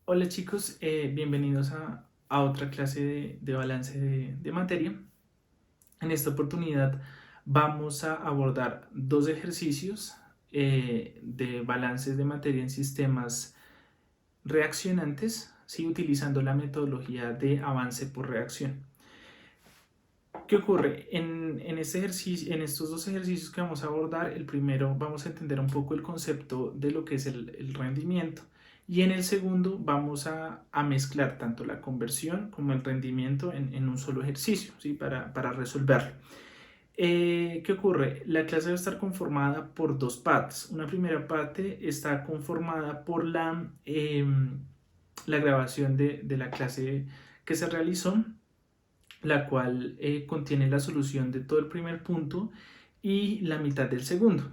Hola chicos, bienvenidos a otra clase de balance de materia. En esta oportunidad vamos a abordar dos ejercicios de balances de materia en sistemas reaccionantes, ¿sí? Utilizando la metodología de avance por reacción. ¿Qué ocurre? En este ejercicio, en estos dos ejercicios que vamos a abordar, el primero vamos a entender un poco el concepto de lo que es el rendimiento y en el segundo vamos a mezclar tanto la conversión como el rendimiento en un solo ejercicio, ¿sí? Para resolverlo. ¿Qué ocurre? La clase va a estar conformada por dos partes. Una primera parte está conformada por la grabación de la clase que se realizó, la cual contiene la solución de todo el primer punto y la mitad del segundo.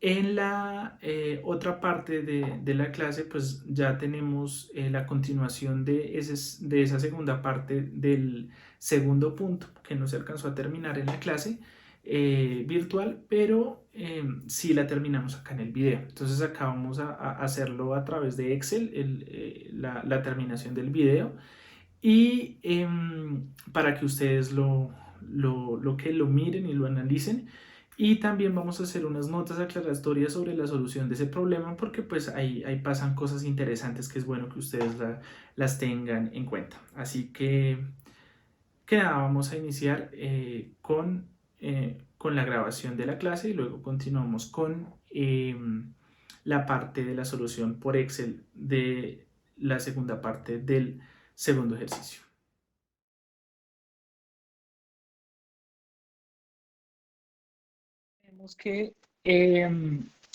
En la otra parte de la clase, pues ya tenemos la continuación de esa segunda parte del segundo punto, que no se alcanzó a terminar en la clase virtual, pero sí la terminamos acá en el video. Entonces acá vamos a hacerlo a través de Excel, la terminación del video y para que ustedes lo miren y lo analicen. Y también vamos a hacer unas notas aclaratorias sobre la solución de ese problema porque pues ahí pasan cosas interesantes que es bueno que ustedes las tengan en cuenta. Así que nada, vamos a iniciar con la grabación de la clase y luego continuamos con la parte de la solución por Excel de la segunda parte del segundo ejercicio. Vemos que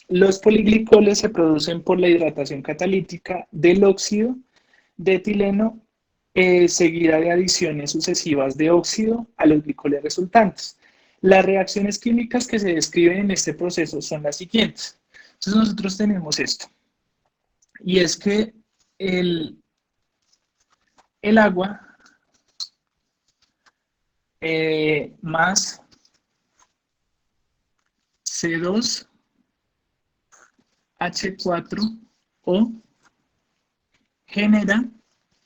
los poliglicoles se producen por la hidratación catalítica del óxido de etileno seguida de adiciones sucesivas de óxido a los glicoles resultantes. Las reacciones químicas que se describen en este proceso son las siguientes. Entonces nosotros tenemos esto, y es que el, el agua más C2H4O genera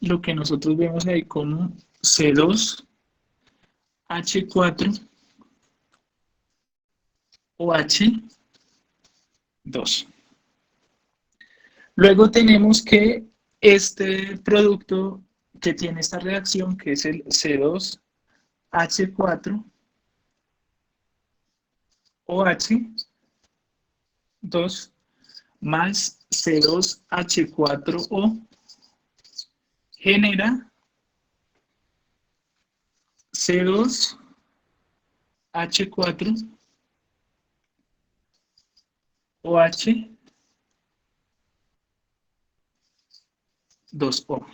lo que nosotros vemos ahí como C2H4OH2. Luego tenemos que este producto que tiene esta reacción, que es el C2H4OH2, más C2H4O, genera C2H4OH2O.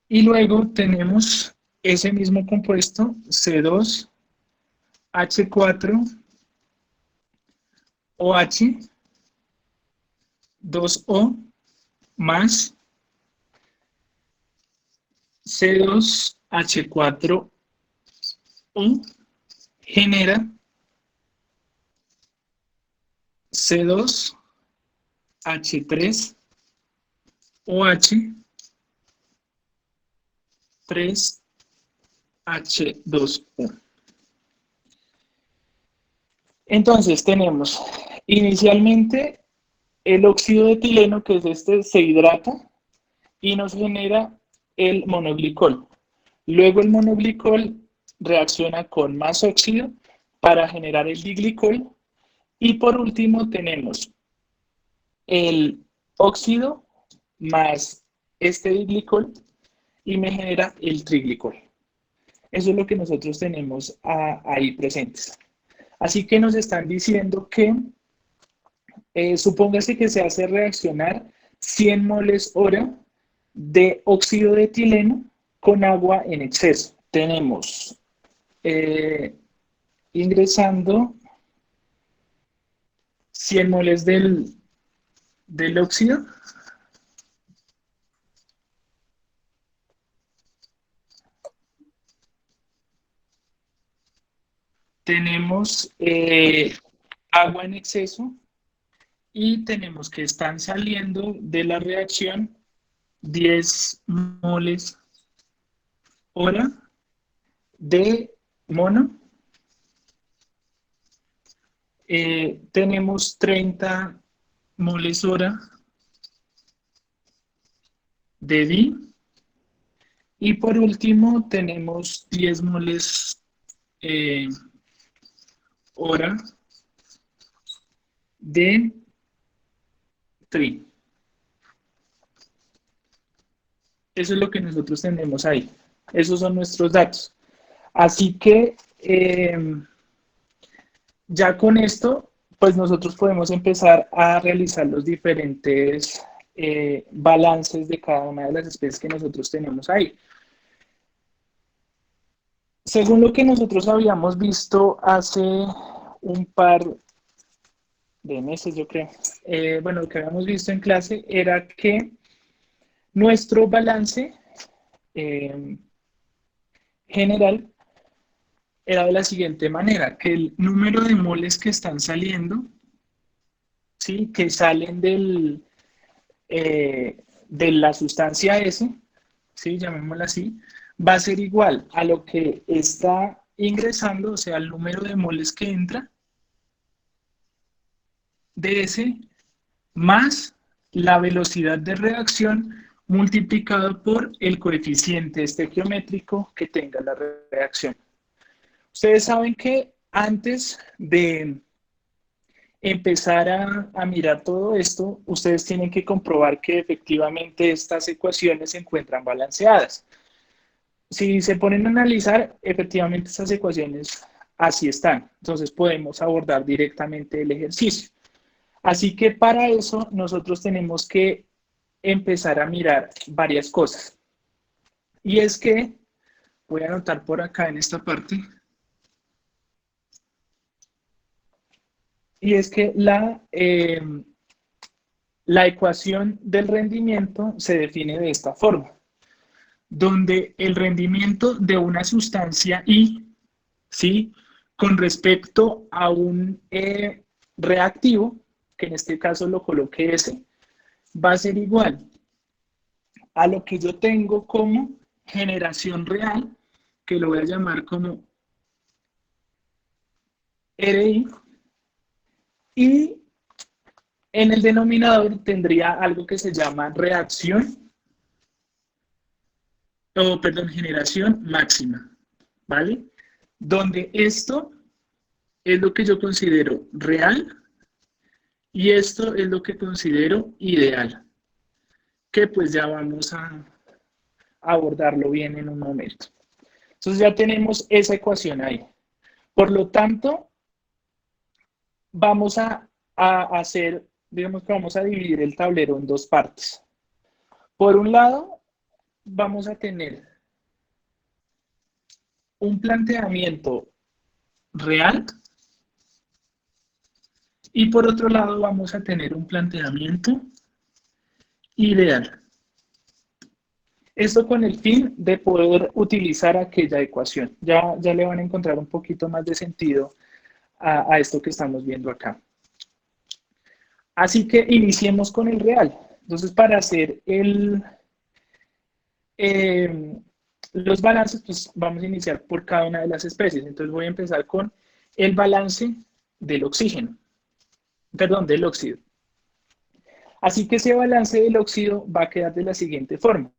Y luego tenemos ese mismo compuesto, C2H4OH2O más C2H4O genera C2H3OH3H2O. Entonces tenemos inicialmente el óxido de etileno, que es este, se hidrata y nos genera el monoglicol. Luego el monoglicol reacciona con más óxido para generar el diglicol. Y por último tenemos el óxido más este diglicol y me genera el triglicol. Eso es lo que nosotros tenemos ahí presentes. Así que nos están diciendo que supóngase que se hace reaccionar 100 moles hora de óxido de etileno con agua en exceso. Tenemos ingresando 100 moles del óxido. Tenemos agua en exceso y tenemos que están saliendo de la reacción 10 moles hora de mono. Tenemos 30 moles hora de di. Y por último tenemos 10 moles hora de tri. Eso es lo que nosotros tenemos ahí. Esos son nuestros datos. Así que ya con esto, pues nosotros podemos empezar a realizar los diferentes balances de cada una de las especies que nosotros tenemos ahí. Según lo que nosotros habíamos visto hace un par de meses, yo creo, bueno, lo que habíamos visto en clase era que nuestro balance general era de la siguiente manera, que el número de moles que están saliendo, ¿sí? Que salen de la sustancia S, ¿sí? Llamémosla así, va a ser igual a lo que está ingresando, o sea, el número de moles que entra de S más la velocidad de reacción multiplicado por el coeficiente estequiométrico que tenga la reacción. Ustedes saben que antes de empezar a mirar todo esto, ustedes tienen que comprobar que efectivamente estas ecuaciones se encuentran balanceadas. Si se ponen a analizar, efectivamente estas ecuaciones así están. Entonces podemos abordar directamente el ejercicio. Así que para eso nosotros tenemos que empezar a mirar varias cosas. Y es que, voy a anotar por acá en esta parte, y es que la ecuación del rendimiento se define de esta forma, donde el rendimiento de una sustancia I, ¿sí? Con respecto a un reactivo, que en este caso lo coloqué S, va a ser igual a lo que yo tengo como generación real, que lo voy a llamar como RI, y en el denominador tendría algo que se llama reacción, o perdón, generación máxima, ¿vale? Donde esto es lo que yo considero real y esto es lo que considero ideal, que pues ya vamos a abordarlo bien en un momento. Entonces ya tenemos esa ecuación ahí. Por lo tanto, vamos a hacer, digamos que vamos a dividir el tablero en dos partes. Por un lado, vamos a tener un planteamiento real y por otro lado vamos a tener un planteamiento ideal. Esto con el fin de poder utilizar aquella ecuación. Ya le van a encontrar un poquito más de sentido a esto que estamos viendo acá. Así que iniciemos con el real. Entonces, para hacer los balances, pues vamos a iniciar por cada una de las especies. Entonces voy a empezar con el balance del oxígeno, perdón, del óxido. Así que ese balance del óxido va a quedar de la siguiente forma.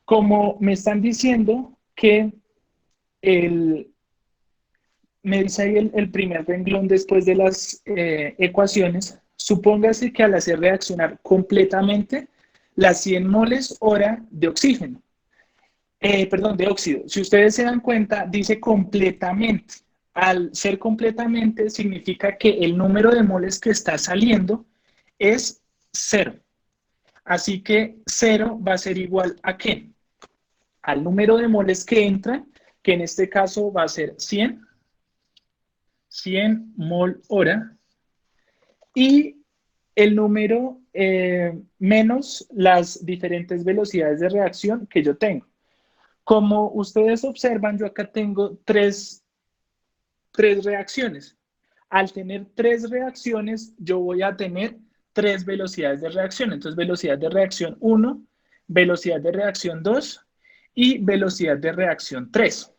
Como me están diciendo que me dice ahí el primer renglón después de las ecuaciones, supóngase que al hacer reaccionar completamente las 100 moles hora de oxígeno, perdón, de óxido. Si ustedes se dan cuenta, dice completamente. Al ser completamente significa que el número de moles que está saliendo es 0. Así que 0 va a ser igual a ¿qué? Al número de moles que entran, que en este caso va a ser 100 mol hora, y el número menos las diferentes velocidades de reacción que yo tengo. Como ustedes observan, yo acá tengo tres reacciones. Al tener 3 reacciones, yo voy a tener 3 velocidades de reacción. Entonces, velocidad de reacción 1, velocidad de reacción 2 y velocidad de reacción 3.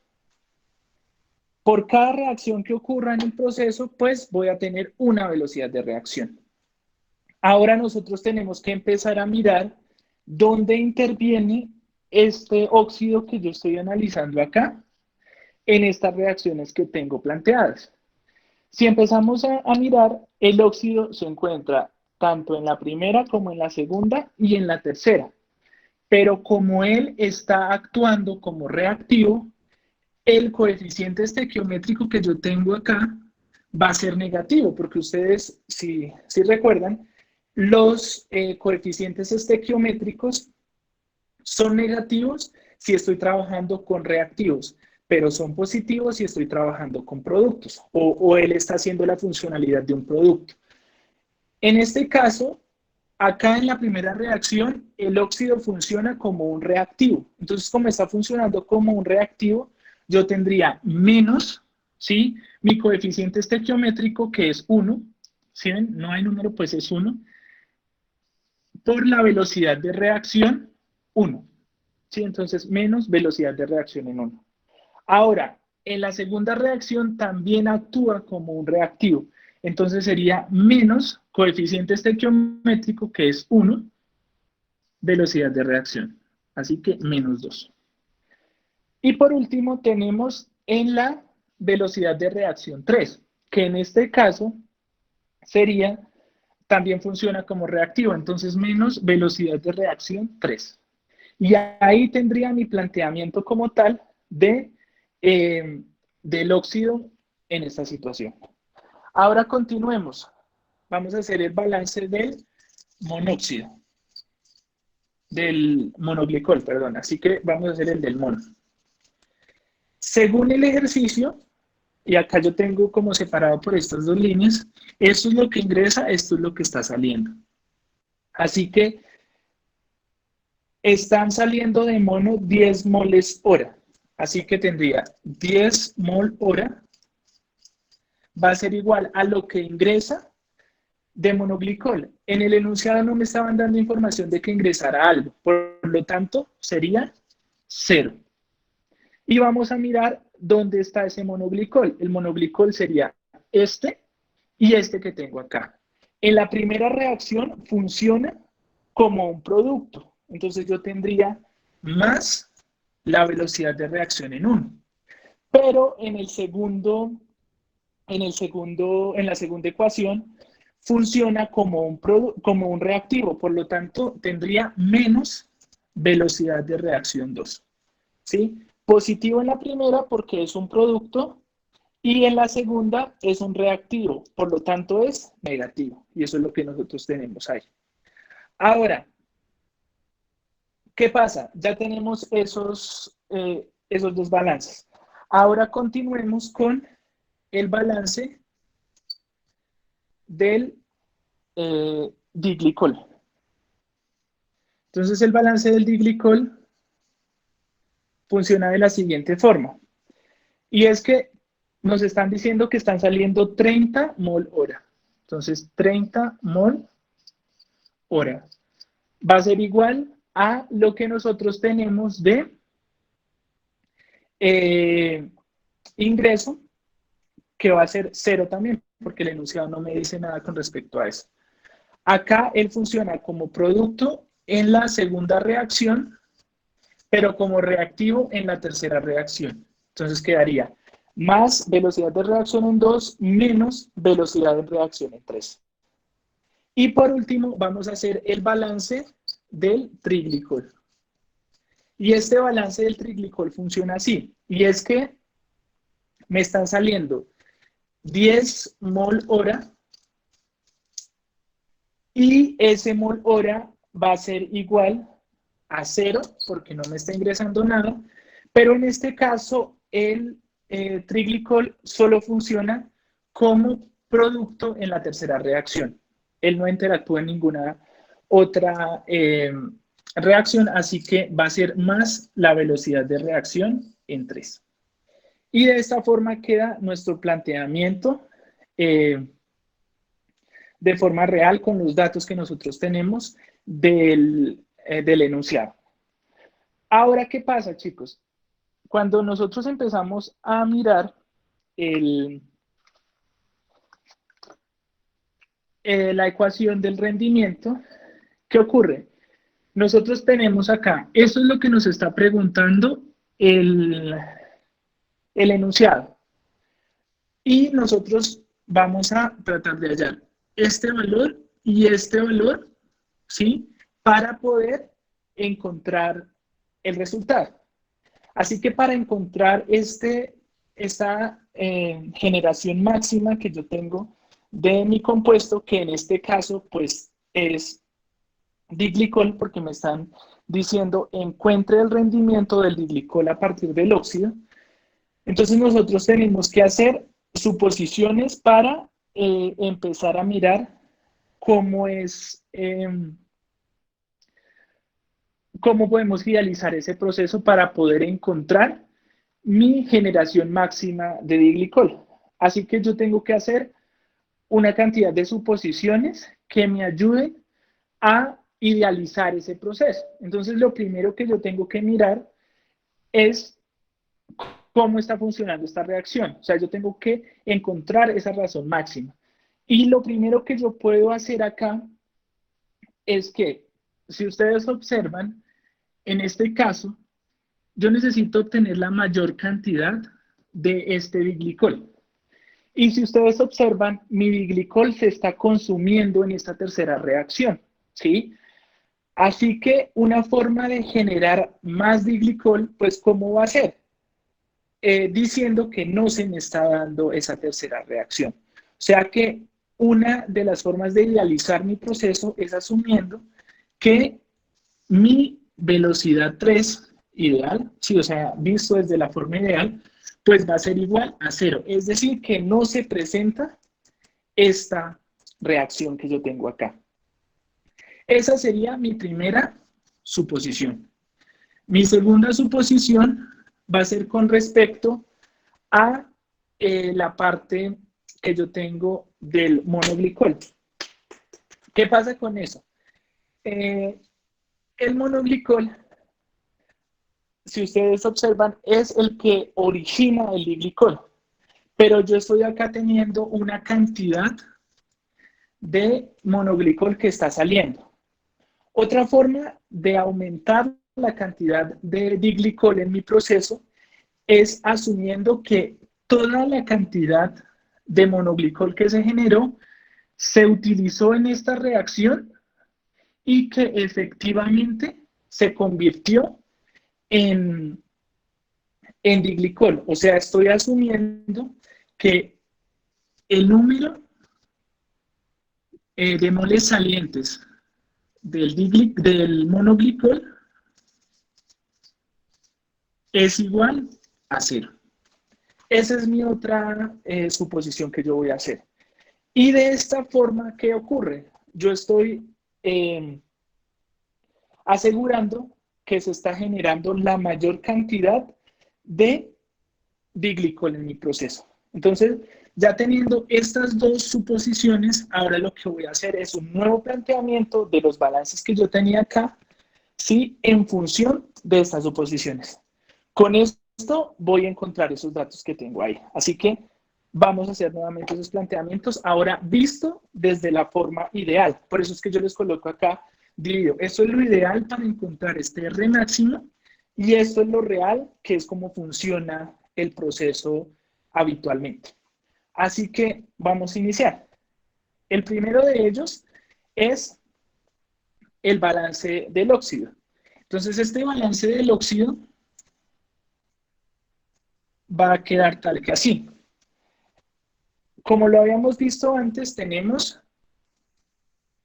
Por cada reacción que ocurra en el proceso, pues voy a tener una velocidad de reacción. Ahora nosotros tenemos que empezar a mirar dónde interviene este óxido que yo estoy analizando acá en estas reacciones que tengo planteadas. Si empezamos a mirar, el óxido se encuentra tanto en la primera como en la segunda y en la tercera. Pero como él está actuando como reactivo, el coeficiente estequiométrico que yo tengo acá va a ser negativo, porque ustedes, si recuerdan, los coeficientes estequiométricos son negativos si estoy trabajando con reactivos, pero son positivos si estoy trabajando con productos, o él está haciendo la funcionalidad de un producto. En este caso, acá en la primera reacción, el óxido funciona como un reactivo. Entonces, como está funcionando como un reactivo, yo tendría menos, ¿sí? Mi coeficiente estequiométrico, que es 1, ¿sí ven? No hay número, pues es 1, por la velocidad de reacción 1, ¿sí? Entonces, menos velocidad de reacción en 1. Ahora, en la segunda reacción también actúa como un reactivo. Entonces sería menos coeficiente estequiométrico, que es 1, velocidad de reacción. Así que menos 2. Y por último tenemos en la velocidad de reacción 3, que en este caso sería, también funciona como reactivo, entonces menos velocidad de reacción 3. Y ahí tendría mi planteamiento como tal del óxido en esta situación. Ahora continuemos. Vamos a hacer el balance del monóxido, del monoglicol, perdón. Así que vamos a hacer el del mono. Según el ejercicio, y acá yo tengo como separado por estas dos líneas, esto es lo que ingresa, esto es lo que está saliendo. Así que están saliendo de mono 10 moles hora. Así que tendría 10 mol hora va a ser igual a lo que ingresa de monoglicol. En el enunciado no me estaban dando información de que ingresara algo, por lo tanto sería 0. Y vamos a mirar dónde está ese monoglicol. El monoglicol sería este y este que tengo acá. En la primera reacción funciona como un producto. Entonces yo tendría más la velocidad de reacción en 1. Pero en la segunda ecuación funciona como un reactivo, por lo tanto tendría menos velocidad de reacción 2. ¿Sí? Positivo en la primera porque es un producto y en la segunda es un reactivo, por lo tanto es negativo. Y eso es lo que nosotros tenemos ahí. Ahora, ¿qué pasa? Ya tenemos esos dos balances. Ahora continuemos con el balance del diglicol. Entonces el balance del diglicol funciona de la siguiente forma. Y es que nos están diciendo que están saliendo 30 mol hora. Entonces 30 mol hora va a ser igual a lo que nosotros tenemos de ingreso, que va a ser 0 también, porque el enunciado no me dice nada con respecto a eso. Acá él funciona como producto en la segunda reacción, pero como reactivo en la tercera reacción. Entonces quedaría más velocidad de reacción en 2 menos velocidad de reacción en 3. Y por último vamos a hacer el balance del triglicol. Y este balance del triglicol funciona así, y es que me están saliendo 10 mol hora y ese mol hora va a ser igual a 0 porque no me está ingresando nada, pero en este caso el triglicol solo funciona como producto en la tercera reacción. Él no interactúa en ninguna otra reacción, así que va a ser más la velocidad de reacción en 3. Y de esta forma queda nuestro planteamiento eh, de forma real con los datos que nosotros tenemos del enunciado. Ahora, ¿qué pasa, chicos? Cuando nosotros empezamos a mirar la ecuación del rendimiento, ¿qué ocurre? Nosotros tenemos acá, eso es lo que nos está preguntando el enunciado. Y nosotros vamos a tratar de hallar este valor y este valor, ¿sí? Para poder encontrar el resultado. Así que para encontrar esta generación máxima que yo tengo de mi compuesto, que en este caso pues es diglicol, porque me están diciendo encuentre el rendimiento del diglicol a partir del óxido. Entonces nosotros tenemos que hacer suposiciones para empezar a mirar cómo cómo podemos idealizar ese proceso para poder encontrar mi generación máxima de diglicol. Así que yo tengo que hacer una cantidad de suposiciones que me ayuden a idealizar ese proceso. Entonces, lo primero que yo tengo que mirar es cómo está funcionando esta reacción. O sea, yo tengo que encontrar esa razón máxima. Y lo primero que yo puedo hacer acá es que, si ustedes observan, en este caso, yo necesito obtener la mayor cantidad de este diglicol. Y si ustedes observan, mi diglicol se está consumiendo en esta tercera reacción, ¿sí? Así que una forma de generar más diglicol, pues, ¿cómo va a ser? Diciendo que no se me está dando esa tercera reacción. O sea que una de las formas de idealizar mi proceso es asumiendo que mi velocidad 3 ideal, sí, o sea, visto desde la forma ideal, pues va a ser igual a 0. Es decir, que no se presenta esta reacción que yo tengo acá. Esa sería mi primera suposición. Mi segunda suposición va a ser con respecto a la parte que yo tengo del monoglicol. ¿Qué pasa con eso? El monoglicol, si ustedes observan, es el que origina el diglicol, pero yo estoy acá teniendo una cantidad de monoglicol que está saliendo. Otra forma de aumentar la cantidad de diglicol en mi proceso es asumiendo que toda la cantidad de monoglicol que se generó se utilizó en esta reacción y que efectivamente se convirtió en diglicol. O sea, estoy asumiendo que el número de moles salientes del monoglicol es igual a 0. Esa es mi otra suposición que yo voy a hacer. Y de esta forma, ¿qué ocurre? Yo estoy asegurando que se está generando la mayor cantidad de diglicol en mi proceso. Entonces, ya teniendo estas dos suposiciones, ahora lo que voy a hacer es un nuevo planteamiento de los balances que yo tenía acá, ¿sí? En función de estas suposiciones. Con esto voy a encontrar esos datos que tengo ahí. Así que vamos a hacer nuevamente esos planteamientos, ahora visto desde la forma ideal. Por eso es que yo les coloco acá, divido. Esto es lo ideal para encontrar este R máximo y esto es lo real, que es cómo funciona el proceso habitualmente. Así que vamos a iniciar. El primero de ellos es el balance del óxido. Entonces, este balance del óxido va a quedar tal que así. Como lo habíamos visto antes, tenemos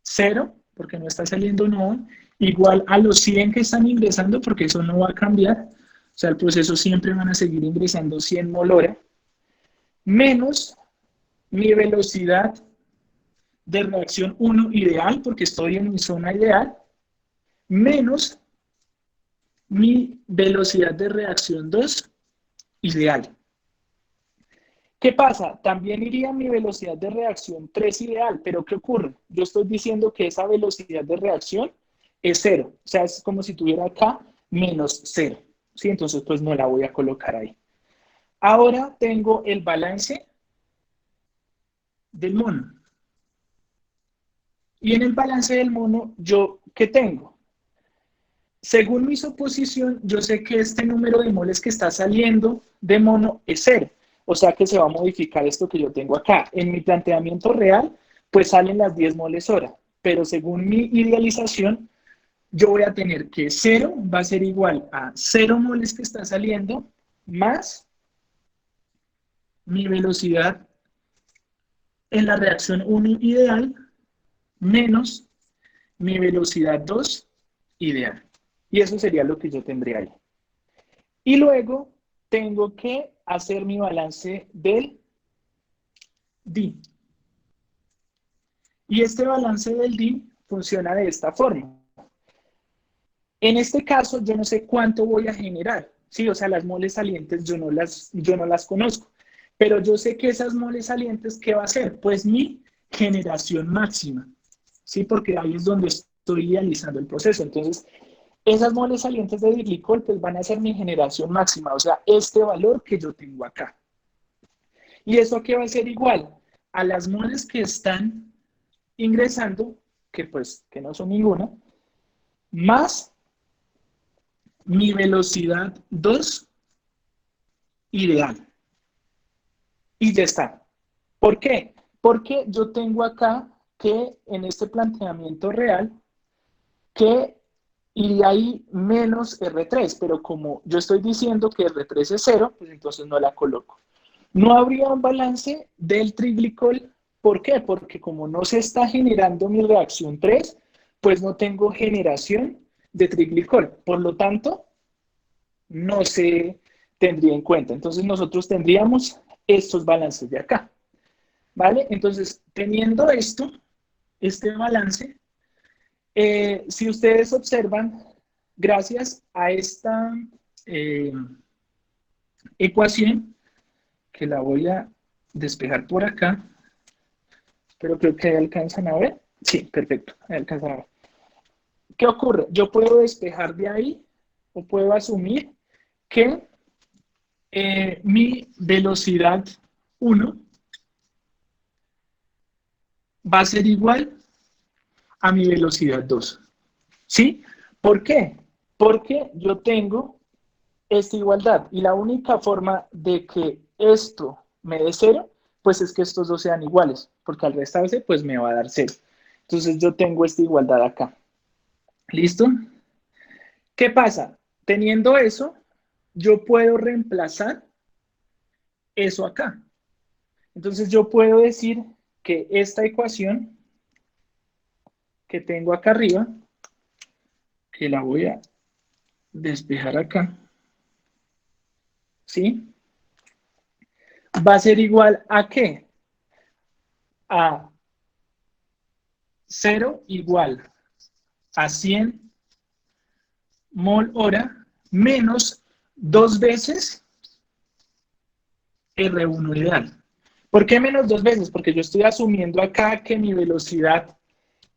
0, porque no está saliendo no, igual a los 100 que están ingresando, porque eso no va a cambiar. O sea, el proceso siempre van a seguir ingresando 100 mol hora, menos mi velocidad de reacción 1 ideal, porque estoy en mi zona ideal, menos mi velocidad de reacción 2 ideal. ¿Qué pasa? También iría mi velocidad de reacción 3 ideal, pero ¿qué ocurre? Yo estoy diciendo que esa velocidad de reacción es cero, o sea, es como si tuviera acá menos cero, ¿sí? Entonces, pues no la voy a colocar ahí. Ahora tengo el balance del mono. Y en el balance del mono, ¿yo qué tengo? Según mi suposición, yo sé que este número de moles que está saliendo de mono es cero. O sea que se va a modificar esto que yo tengo acá. En mi planteamiento real, pues salen las 10 moles hora. Pero según mi idealización, yo voy a tener que cero va a ser igual a 0 moles que está saliendo más mi velocidad en la reacción 1 ideal menos mi velocidad 2 ideal. Y eso sería lo que yo tendría ahí. Y luego tengo que hacer mi balance del D. Y este balance del D funciona de esta forma. En este caso, yo no sé cuánto voy a generar. Sí, o sea, las moles salientes yo no las conozco. Pero yo sé que esas moles salientes, ¿qué va a ser? Pues mi generación máxima. Sí, porque ahí es donde estoy idealizando el proceso. Entonces, esas moles salientes de glicol pues van a ser mi generación máxima, o sea, este valor que yo tengo acá. ¿Y eso qué va a ser igual? A las moles que están ingresando, que pues que no son ninguna, más mi velocidad 2 ideal. Y ya está. ¿Por qué? Porque yo tengo acá que en este planteamiento real, que iría ahí menos R3, pero como yo estoy diciendo que R3 es cero, pues entonces no la coloco. No habría un balance del triglicol. ¿Por qué? Porque como no se está generando mi reacción 3, pues no tengo generación de triglicol. Por lo tanto, no se tendría en cuenta. Entonces nosotros tendríamos estos balances de acá. ¿Vale? Entonces, teniendo esto, este balance, si ustedes observan, gracias a esta eh, ecuación, que la voy a despejar por acá, pero creo que ahí alcanzan a ver. Sí, perfecto, ahí alcanzan a ver. ¿Qué ocurre? Yo puedo despejar de ahí o puedo asumir que mi velocidad 1 va a ser igual a mi velocidad 2. ¿Sí? ¿Por qué? Porque yo tengo esta igualdad y la única forma de que esto me dé cero, pues es que estos dos sean iguales, porque al restarse, pues me va a dar cero. Entonces yo tengo esta igualdad acá. ¿Listo? ¿Qué pasa? Teniendo eso, yo puedo reemplazar eso acá. Entonces yo puedo decir que esta ecuación que tengo acá arriba, que la voy a despejar acá, ¿sí? Va a ser igual a ¿qué? A 0 igual a 100 mol hora menos 2 veces R1 ideal. ¿Por qué menos 2 veces? Porque yo estoy asumiendo acá que mi velocidad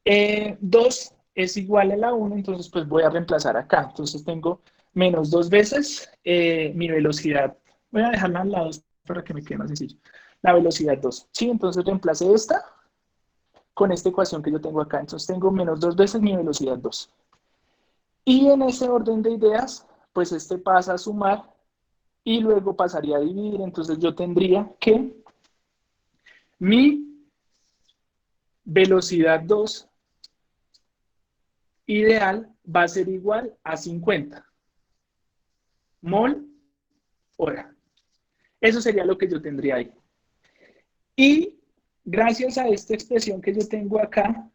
2 es igual a la 1, entonces pues voy a reemplazar acá. Entonces tengo menos 2 veces mi velocidad. Voy a dejarla al lado para que me quede más sencillo. La velocidad 2. Sí, entonces reemplace esta con esta ecuación que yo tengo acá. Entonces tengo menos 2 veces mi velocidad 2. Y en ese orden de ideas, pues este pasa a sumar y luego pasaría a dividir. Entonces yo tendría que mi velocidad 2 ideal va a ser igual a 50 mol hora. Eso sería lo que yo tendría ahí. Y gracias a esta expresión que yo tengo acá,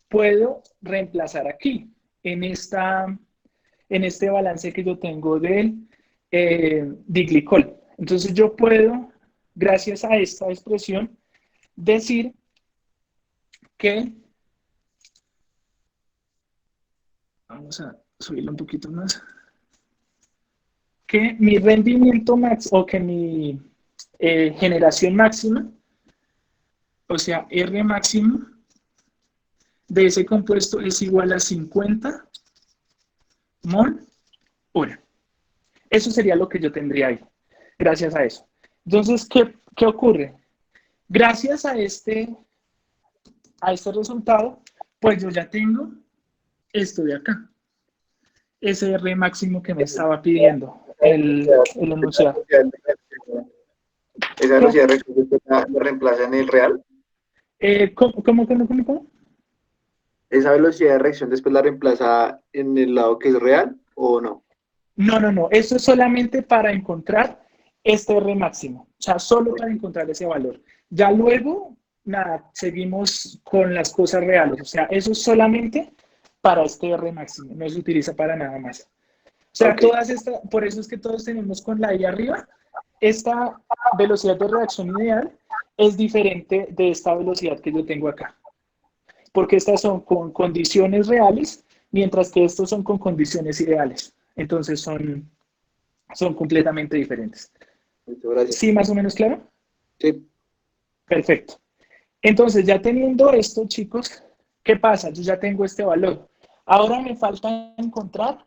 puedo reemplazar aquí, en este balance que yo tengo del diglicol. Entonces yo puedo, gracias a esta expresión, decir que, vamos a subirlo un poquito más, que mi rendimiento max o que mi generación máxima, o sea, R máximo de ese compuesto es igual a 50 mol hora. Eso sería lo que yo tendría ahí, gracias a eso. Entonces, ¿qué ocurre? Gracias a este resultado, pues yo ya tengo esto de acá, ese R máximo que me estaba pidiendo el enunciado. Esa ¿Qué? velocidad de reacción la reemplaza en el real. ¿Cómo? Esa velocidad de reacción después la reemplaza en el lado que es real o no. No. Eso es solamente para encontrar este R máximo. O sea, solo para encontrar ese valor. Ya luego, nada, seguimos con las cosas reales. O sea, eso es solamente para este R máximo. No se utiliza para nada más. O sea, Ok. por eso es que todos tenemos con la I arriba, esta velocidad de reacción ideal es diferente de esta velocidad que yo tengo acá. Porque estas son con condiciones reales, mientras que estos son con condiciones ideales. Entonces son completamente diferentes. Muchas gracias. ¿Sí, más o menos claro? Sí. Perfecto. Entonces, ya teniendo esto, chicos, ¿qué pasa? Yo ya tengo este valor. Ahora me falta encontrar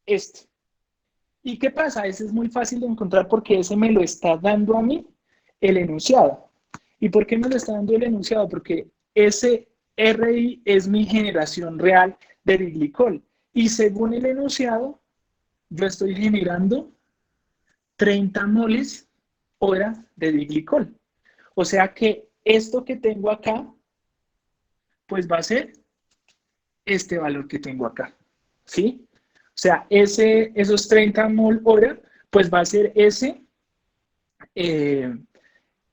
este. ¿Y qué pasa? Ese es muy fácil de encontrar porque ese me lo está dando a mí el enunciado. ¿Y por qué me lo está dando el enunciado? Porque ese RI es mi generación real de diglicol. Y según el enunciado, yo estoy generando 30 moles hora de diglicol. O sea que esto que tengo acá, pues va a ser este valor que tengo acá. ¿Sí? O sea, esos 30 mol hora, pues va a ser eh,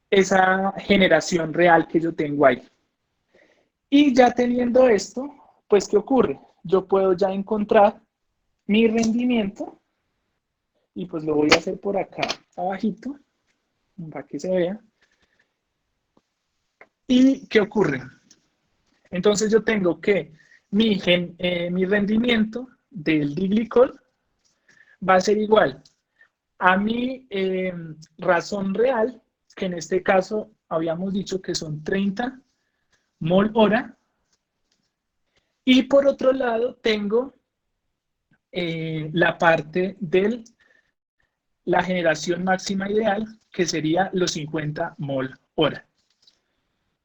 esa generación real que yo tengo ahí. Y ya teniendo esto, pues ¿qué ocurre? Yo puedo ya encontrar mi rendimiento y pues lo voy a hacer por acá abajito para que se vea. ¿Y qué ocurre? Entonces yo tengo que mi rendimiento del diglicol va a ser igual a mi razón real, que en este caso habíamos dicho que son 30 mol hora. Y por otro lado tengo la parte de la generación máxima ideal, que sería los 50 mol hora.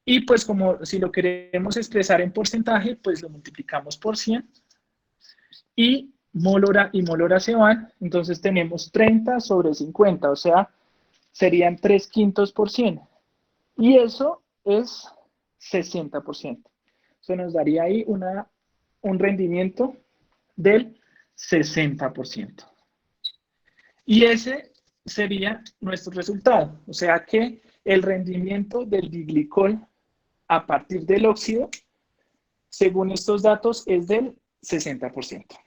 Y pues como si lo queremos expresar en porcentaje, pues lo multiplicamos por 100 y mol hora y mol hora se van, entonces tenemos 30 sobre 50, o sea, serían 3/5%. Y eso es 60%. Eso nos daría ahí un rendimiento del 60%. Y ese sería nuestro resultado. O sea que el rendimiento del diglicol a partir del óxido, según estos datos, es del 60%.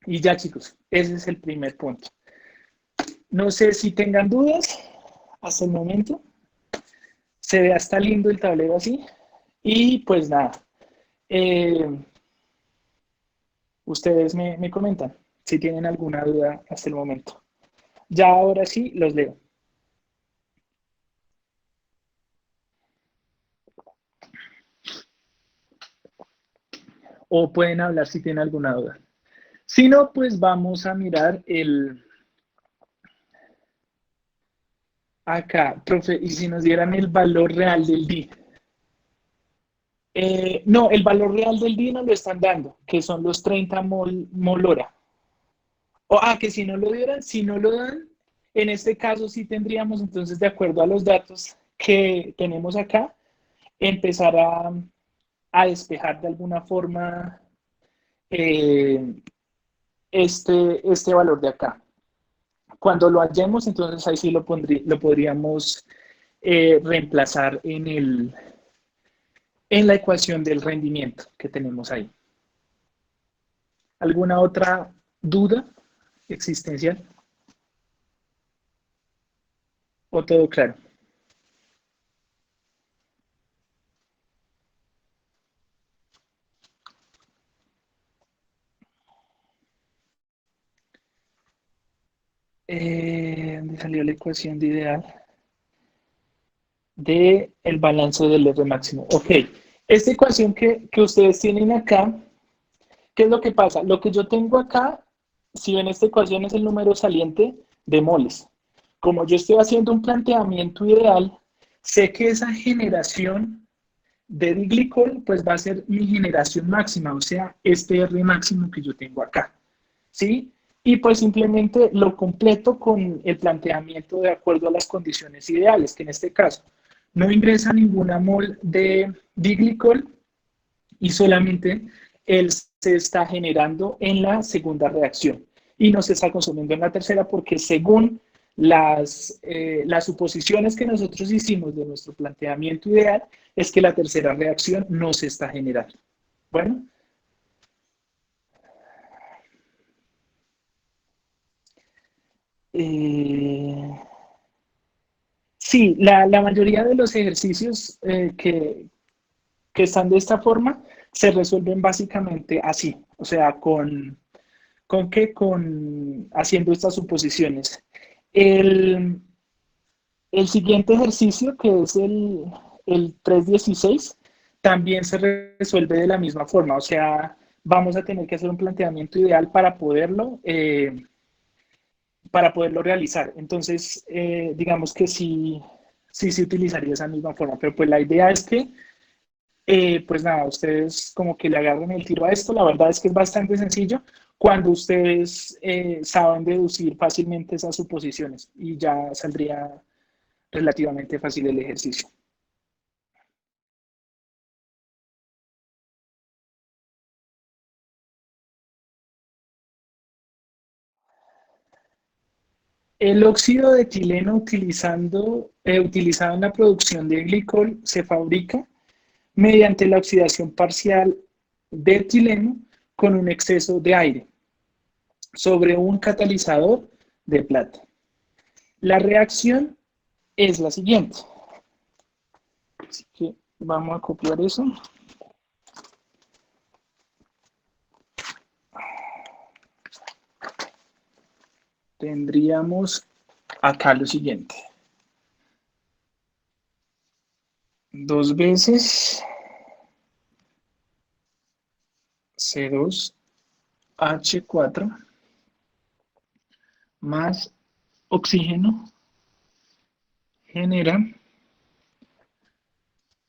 Y ya, chicos, ese es el primer punto. No sé si tengan dudas hasta el momento. Se ve hasta lindo el tablero así. Y pues nada, eh, ustedes me comentan si tienen alguna duda hasta el momento. Ya ahora sí los leo. O pueden hablar si tienen alguna duda. Si no, pues vamos a mirar acá, profe, y si nos dieran el valor real del DI. No, el valor real del DI nos lo están dando, que son los 30 mol hora. Que si no lo dieran, si no lo dan, en este caso sí tendríamos entonces, de acuerdo a los datos que tenemos acá, empezar a despejar de alguna forma eh, este valor de acá. Cuando lo hallemos, entonces ahí sí lo podríamos reemplazar en la ecuación del rendimiento que tenemos ahí. ¿Alguna otra duda existencial? ¿O todo claro? ¿Dónde salió la ecuación de ideal? del balance del R máximo. Ok, esta ecuación que ustedes tienen acá, ¿qué es lo que pasa? Lo que yo tengo acá, si ven esta ecuación es el número saliente de moles. Como yo estoy haciendo un planteamiento ideal, sé que esa generación de diglicol pues va a ser mi generación máxima, o sea, este R máximo que yo tengo acá, ¿sí? Y pues simplemente lo completo con el planteamiento de acuerdo a las condiciones ideales, que en este caso no ingresa ninguna mol de diglicol y solamente él se está generando en la segunda reacción y no se está consumiendo en la tercera porque según las suposiciones que nosotros hicimos de nuestro planteamiento ideal es que la tercera reacción no se está generando. Bueno, sí, la mayoría de los ejercicios que están de esta forma se resuelven básicamente así, o sea, ¿con qué? Con haciendo estas suposiciones. El, el siguiente ejercicio, que es el 316, también se resuelve de la misma forma, o sea, vamos a tener que hacer un planteamiento ideal para poderlo realizar. Entonces, digamos que sí se utilizaría esa misma forma, pero pues la idea es que pues nada, ustedes como que le agarran el tiro a esto. La verdad es que es bastante sencillo cuando ustedes saben deducir fácilmente esas suposiciones y ya saldría relativamente fácil el ejercicio. El óxido de etileno utilizado en la producción de glicol se fabrica mediante la oxidación parcial de etileno con un exceso de aire sobre un catalizador de plata. La reacción es la siguiente. Así que vamos a copiar eso. Tendríamos acá lo siguiente. 2 veces C2H4 más oxígeno genera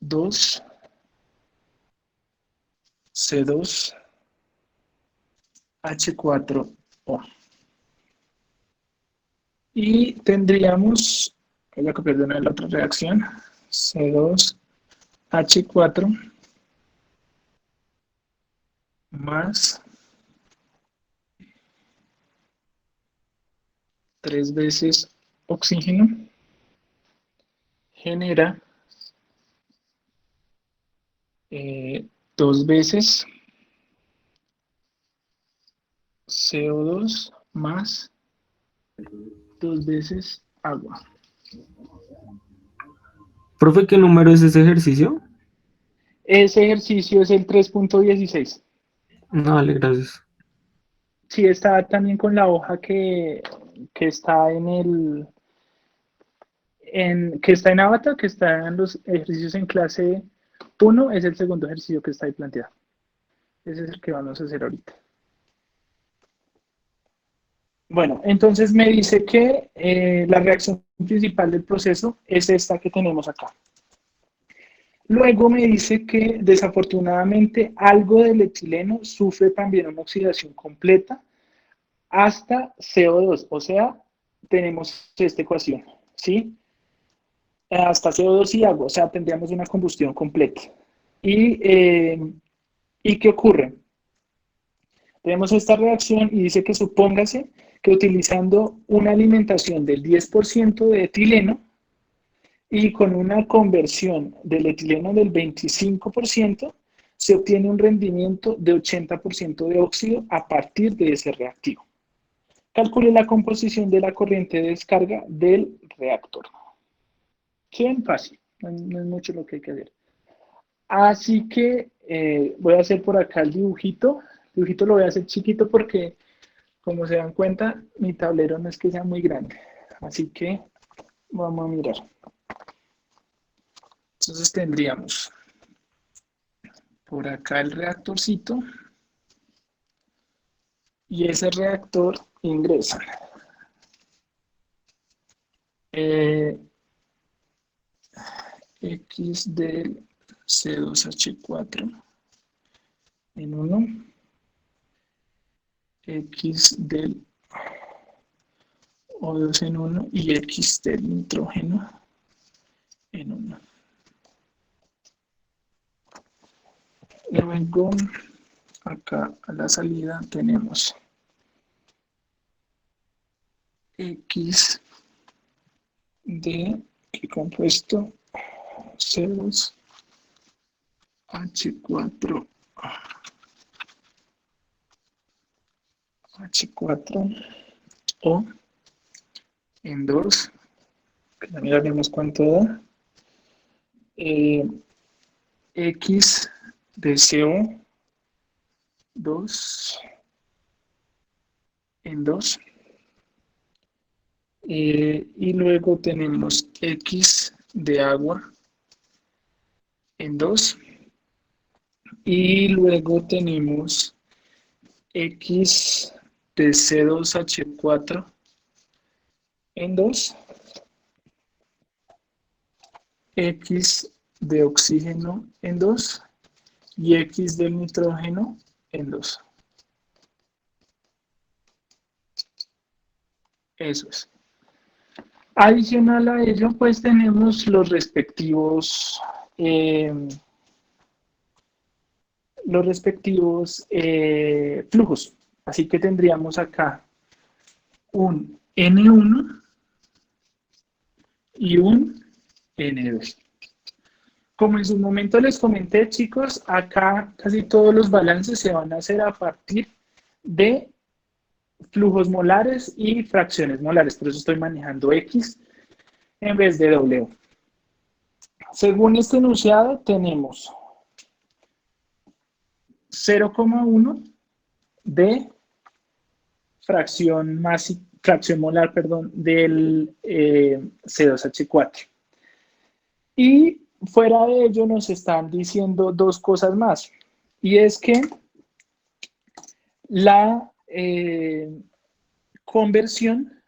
2C2H4O. Y tendríamos, voy a copiar de una de la otra reacción, C2H4 más 3 veces oxígeno genera 2 veces CO2 más 2 veces agua. Profe, ¿qué número es ese ejercicio? Ese ejercicio es el 3.16. No, vale, gracias. Sí, está también con la hoja que está que está en Avatar, que está en los ejercicios en clase 1, es el segundo ejercicio que está ahí planteado. Ese es el que vamos a hacer ahorita. Bueno, entonces me dice que la reacción principal del proceso es esta que tenemos acá. Luego me dice que desafortunadamente algo del etileno sufre también una oxidación completa hasta CO2, o sea, tenemos esta ecuación, ¿sí? Hasta CO2 y agua, o sea, tendríamos una combustión completa. ¿Y qué ocurre? Tenemos esta reacción y dice que supóngase que utilizando una alimentación del 10% de etileno y con una conversión del etileno del 25%, se obtiene un rendimiento de 80% de óxido a partir de ese reactivo. Calcule la composición de la corriente de descarga del reactor. Bien fácil, no es mucho lo que hay que hacer. Así que voy a hacer por acá el dibujito. El dibujito lo voy a hacer chiquito porque, como se dan cuenta, mi tablero no es que sea muy grande. Así que vamos a mirar. Entonces tendríamos por acá el reactorcito y ese reactor ingresa X del C2H4 en 1, X del O2 en 1 y X del nitrógeno en 1. Luego, acá a la salida tenemos X de ¿qué compuesto? C2H4 O en 2, ya miraremos cuánto da, X de CO2 en 2, y luego tenemos X de agua en 2, y luego tenemos X de C2H4 en 2, X de oxígeno en 2 y X del nitrógeno en 2. Eso es. Adicional a ello, pues tenemos los respectivos flujos. Así que tendríamos acá un N1 y un N2. Como en su momento les comenté, chicos, acá casi todos los balances se van a hacer a partir de flujos molares y fracciones molares. Por eso estoy manejando X en vez de W. Según este enunciado, tenemos 0,1 de fracción molar, del C2H4. Y fuera de ello nos están diciendo dos cosas más. Y es que la conversión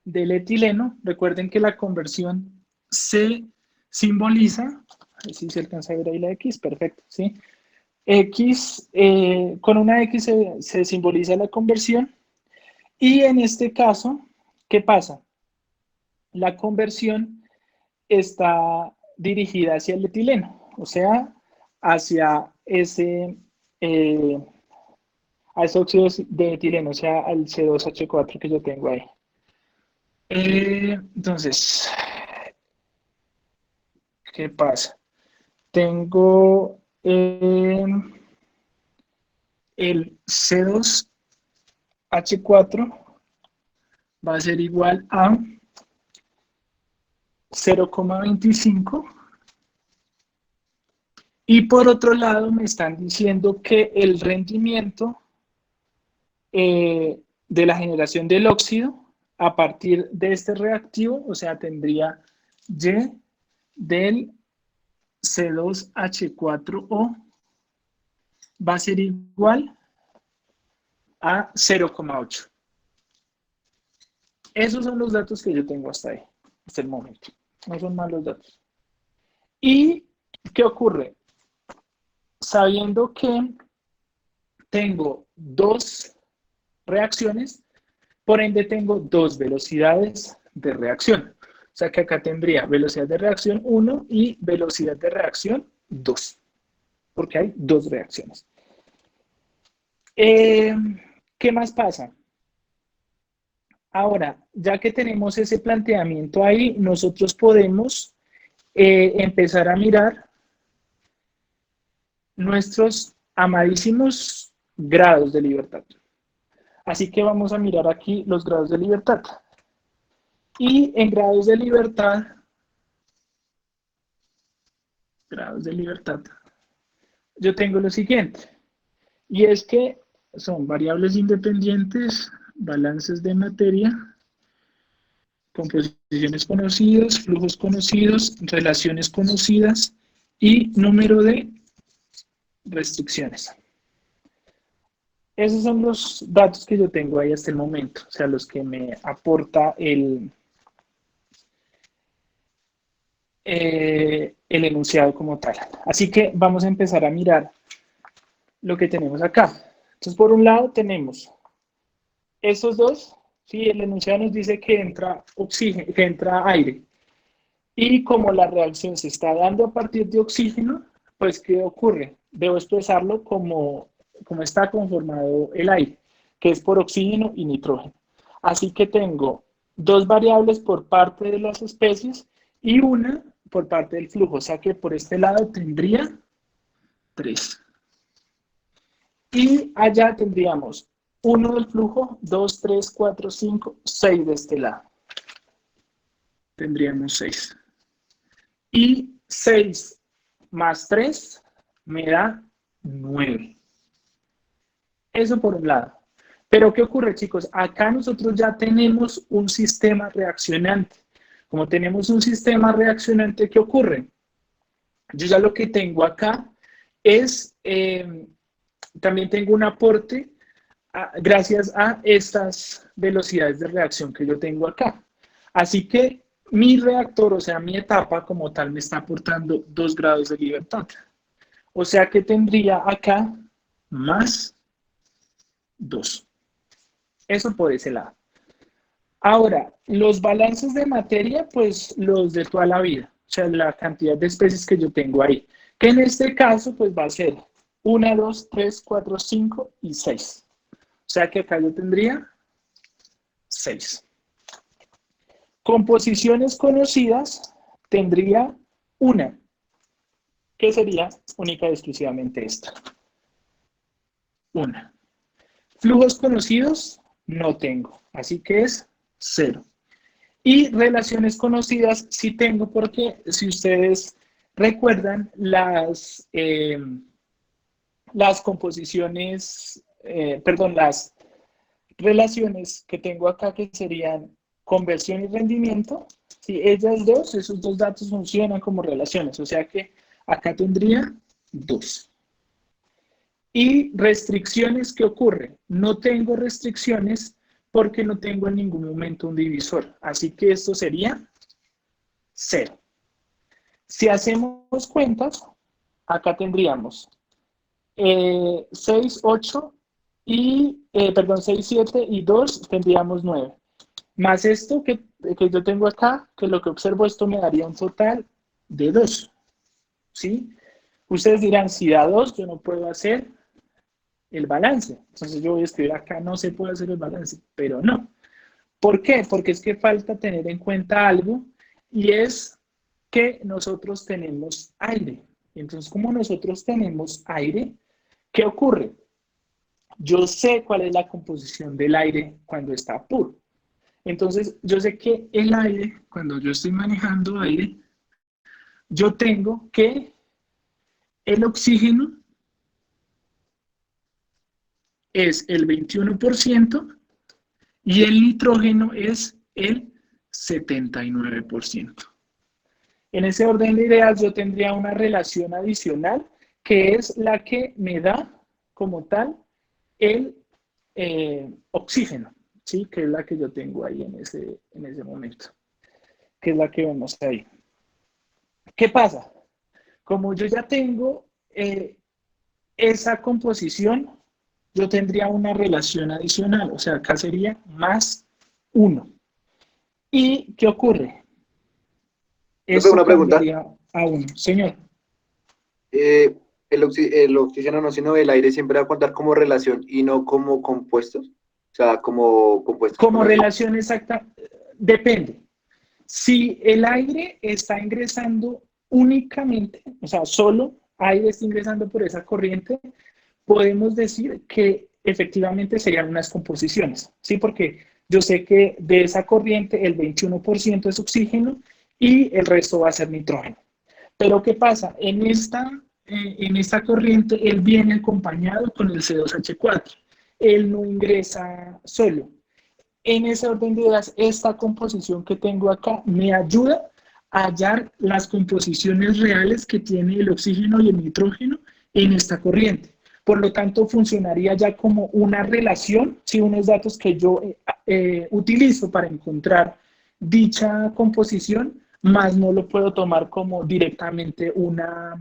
del etileno, recuerden que la conversión se simboliza, a ver si se alcanza a ver ahí la X, perfecto, ¿sí? X, con una X se simboliza la conversión, y en este caso, ¿qué pasa? La conversión está dirigida hacia el etileno, o sea, hacia ese óxido de etileno, o sea, al C2H4 que yo tengo ahí. Entonces, ¿qué pasa? Tengo el C2H4 va a ser igual a 0,25, y por otro lado me están diciendo que el rendimiento de la generación del óxido a partir de este reactivo, o sea, tendría Y del C2H4O va a ser igual a 0,8. Esos son los datos que yo tengo hasta ahí, hasta el momento. No son malos datos. ¿Y qué ocurre? Sabiendo que tengo dos reacciones, por ende tengo dos velocidades de reacción. O sea que acá tendría velocidad de reacción 1 y velocidad de reacción 2, porque hay dos reacciones. ¿Qué más pasa? Ahora, ya que tenemos ese planteamiento ahí, nosotros podemos empezar a mirar nuestros amadísimos grados de libertad. Así que vamos a mirar aquí los grados de libertad. Y en grados de libertad, yo tengo lo siguiente. Y es que son variables independientes, balances de materia, composiciones conocidas, flujos conocidos, relaciones conocidas y número de restricciones. Esos son los datos que yo tengo ahí hasta el momento, o sea, los que me aporta el enunciado como tal. Así que vamos a empezar a mirar lo que tenemos acá. Entonces, por un lado tenemos estos dos, ¿sí? El enunciado nos dice que entra oxígeno, que entra aire. Y como la reacción se está dando a partir de oxígeno, pues ¿qué ocurre? Debo expresarlo como está conformado el aire, que es por oxígeno y nitrógeno. Así que tengo dos variables por parte de las especies y una por parte del flujo. O sea que por este lado tendría 3. Y allá tendríamos 1 del flujo, 2, 3, 4, 5, 6 de este lado. Tendríamos 6. Y 6 más 3 me da 9. Eso por un lado. Pero ¿qué ocurre, chicos? Acá nosotros ya tenemos un sistema reaccionante. Como tenemos un sistema reaccionante, ¿qué ocurre? Yo ya lo que tengo acá es, también tengo un aporte gracias a estas velocidades de reacción que yo tengo acá. Así que mi reactor, o sea, mi etapa como tal, me está aportando 2 grados de libertad. O sea que tendría acá más 2. Eso por ese lado. Ahora, los balances de materia, pues los de toda la vida. O sea, la cantidad de especies que yo tengo ahí. Que en este caso, pues va a ser 1, 2, 3, 4, 5 y 6. O sea que acá yo tendría 6. Composiciones conocidas tendría una, que sería única y exclusivamente esta. Una. Flujos conocidos no tengo, así que es 0. Y relaciones conocidas sí tengo porque si ustedes recuerdan las composiciones, las relaciones que tengo acá que serían conversión y rendimiento, si ellas dos, esos dos datos funcionan como relaciones, o sea que acá tendría 2. Y restricciones, ¿qué ocurre? No tengo restricciones porque no tengo en ningún momento un divisor. Así que esto sería 0. Si hacemos cuentas, acá tendríamos 6, 8 y, 6, 7 y 2 tendríamos 9. Más esto que yo tengo acá, que lo que observo esto me daría un total de 2. ¿Sí? Ustedes dirán, si da 2, yo no puedo hacer el balance. Entonces yo voy a escribir acá, no se puede hacer el balance, pero no. ¿Por qué? Porque es que falta tener en cuenta algo y es que nosotros tenemos aire. Entonces, como nosotros tenemos aire, ¿qué ocurre? Yo sé cuál es la composición del aire cuando está puro. Entonces, yo sé que el aire, cuando yo estoy manejando aire, yo tengo que el oxígeno es el 21% y el nitrógeno es el 79%. En ese orden de ideas yo tendría una relación adicional que es la que me da como tal el oxígeno, ¿sí? Que es la que yo tengo ahí en ese momento, que es la que vemos ahí. ¿Qué pasa? Como yo ya tengo esa composición, yo tendría una relación adicional, o sea, acá sería más 1. ¿Y qué ocurre? Eso una pregunta. A 1. Señor. El oxígeno no, sino el aire siempre va a contar como relación y no como compuestos. O sea, como compuestos. Como relación exacta, depende. Si el aire está ingresando únicamente, o sea, solo aire está ingresando por esa corriente, podemos decir que efectivamente serían unas composiciones, ¿sí? Porque yo sé que de esa corriente el 21% es oxígeno y el resto va a ser nitrógeno. Pero ¿qué pasa? En esta corriente él viene acompañado con el C2H4. Él no ingresa solo. en ese orden de ideas, esta composición que tengo acá me ayuda a hallar las composiciones reales que tiene el oxígeno y el nitrógeno en esta corriente. Por lo tanto, funcionaría ya como una relación, ¿sí? Unos datos que yo utilizo para encontrar dicha composición, más no lo puedo tomar como directamente una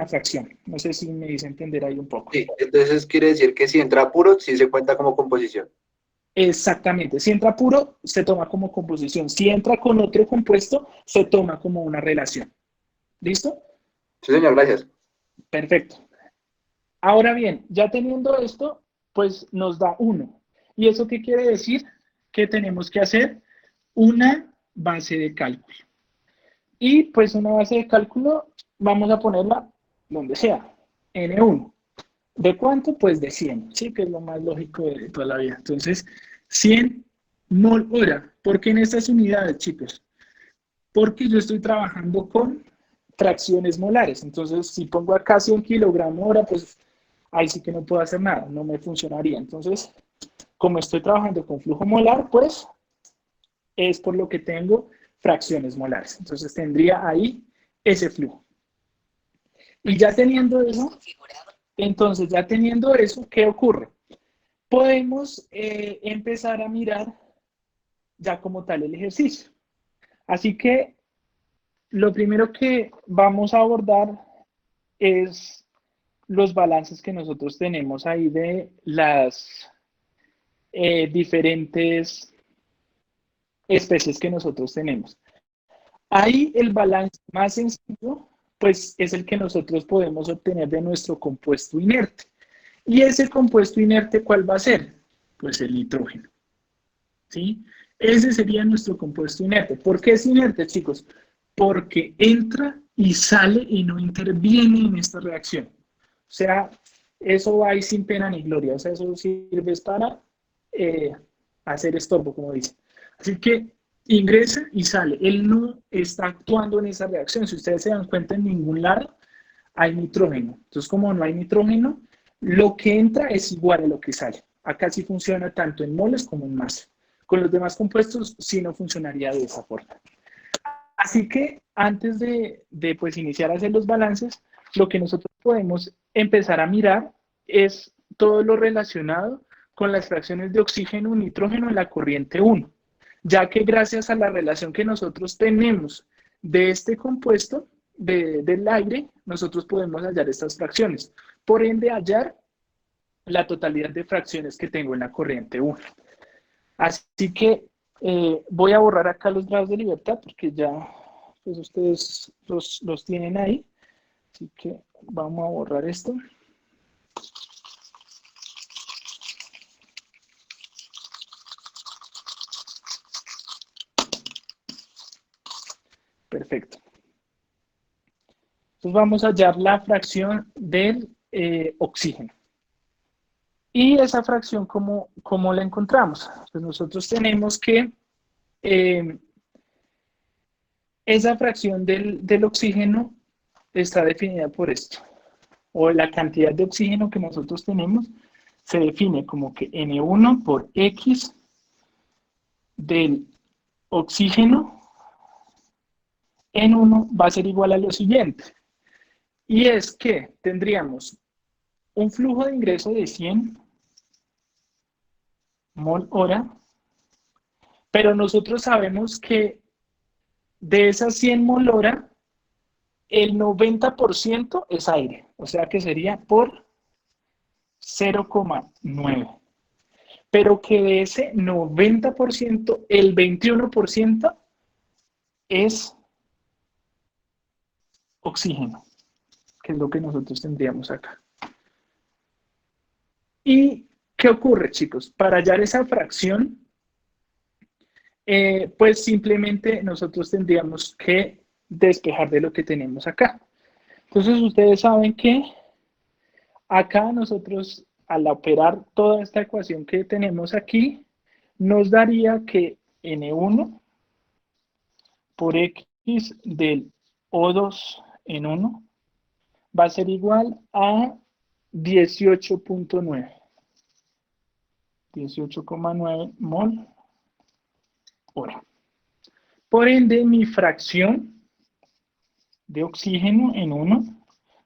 fracción. No sé si me hice entender ahí un poco. Sí, entonces quiere decir que si entra puro, sí se cuenta como composición. Exactamente. Si entra puro, se toma como composición. Si entra con otro compuesto, se toma como una relación. ¿Listo? Sí, señor, gracias. Perfecto. Ahora bien, ya teniendo esto, pues nos da 1. ¿Y eso qué quiere decir? Que tenemos que hacer una base de cálculo. Y pues una base de cálculo vamos a ponerla donde sea, N1. ¿De cuánto? Pues de 100, ¿sí? Que es lo más lógico de toda la vida. Entonces, 100 mol hora. ¿Por qué en estas unidades, chicos? Porque yo estoy trabajando con fracciones molares. Entonces, si pongo acá 100 kilogramos hora, pues ahí sí que no puedo hacer nada, no me funcionaría. Entonces, como estoy trabajando con flujo molar, pues es por lo que tengo fracciones molares. Entonces, tendría ahí ese flujo. Y ya teniendo eso, entonces ya teniendo eso, ¿qué ocurre? Podemos empezar a mirar ya como tal el ejercicio. Así que lo primero que vamos a abordar es los balances que nosotros tenemos ahí de las diferentes especies que nosotros tenemos. Ahí el balance más sencillo, pues es el que nosotros podemos obtener de nuestro compuesto inerte. ¿Y ese compuesto inerte cuál va a ser? Pues el nitrógeno. ¿Sí? Ese sería nuestro compuesto inerte. ¿Por qué es inerte, chicos? Porque entra y sale y no interviene en esta reacción. O sea, eso va ahí sin pena ni gloria. O sea, eso sirve para hacer estorbo, como dice. Así que ingresa y sale. Él no está actuando en esa reacción. Si ustedes se dan cuenta, en ningún lado hay nitrógeno. Entonces, como no hay nitrógeno, lo que entra es igual a lo que sale. Acá sí funciona tanto en moles como en masa. Con los demás compuestos sí no funcionaría de esa forma. Así que antes de pues iniciar a hacer los balances, lo que nosotros podemos empezar a mirar es todo lo relacionado con las fracciones de oxígeno y nitrógeno en la corriente 1, ya que gracias a la relación que nosotros tenemos de este compuesto del aire, nosotros podemos hallar estas fracciones. Por ende, hallar la totalidad de fracciones que tengo en la corriente 1. Así que voy a borrar acá los grados de libertad porque ya pues ustedes los tienen ahí. Así que vamos a borrar esto. Perfecto. Entonces vamos a hallar la fracción del oxígeno. Y esa fracción, ¿cómo la encontramos? Pues nosotros tenemos que esa fracción del oxígeno está definida por esto. O la cantidad de oxígeno que nosotros tenemos se define como que N1 por X del oxígeno en 1 va a ser igual a lo siguiente. Y es que tendríamos un flujo de ingreso de 100 mol hora, pero nosotros sabemos que de esas 100 mol hora, el 90% es aire, o sea que sería por 0,9. Pero que de ese 90%, el 21% es oxígeno, que es lo que nosotros tendríamos acá. ¿Y qué ocurre, chicos? Para hallar esa fracción, pues simplemente nosotros tendríamos que despejar de lo que tenemos acá. Entonces ustedes saben que acá nosotros, al operar toda esta ecuación que tenemos aquí, nos daría que N1 por X del O2 en 1 va a ser igual a 18.9. 18,9 mol hora. Por ende, mi fracción de oxígeno en 1,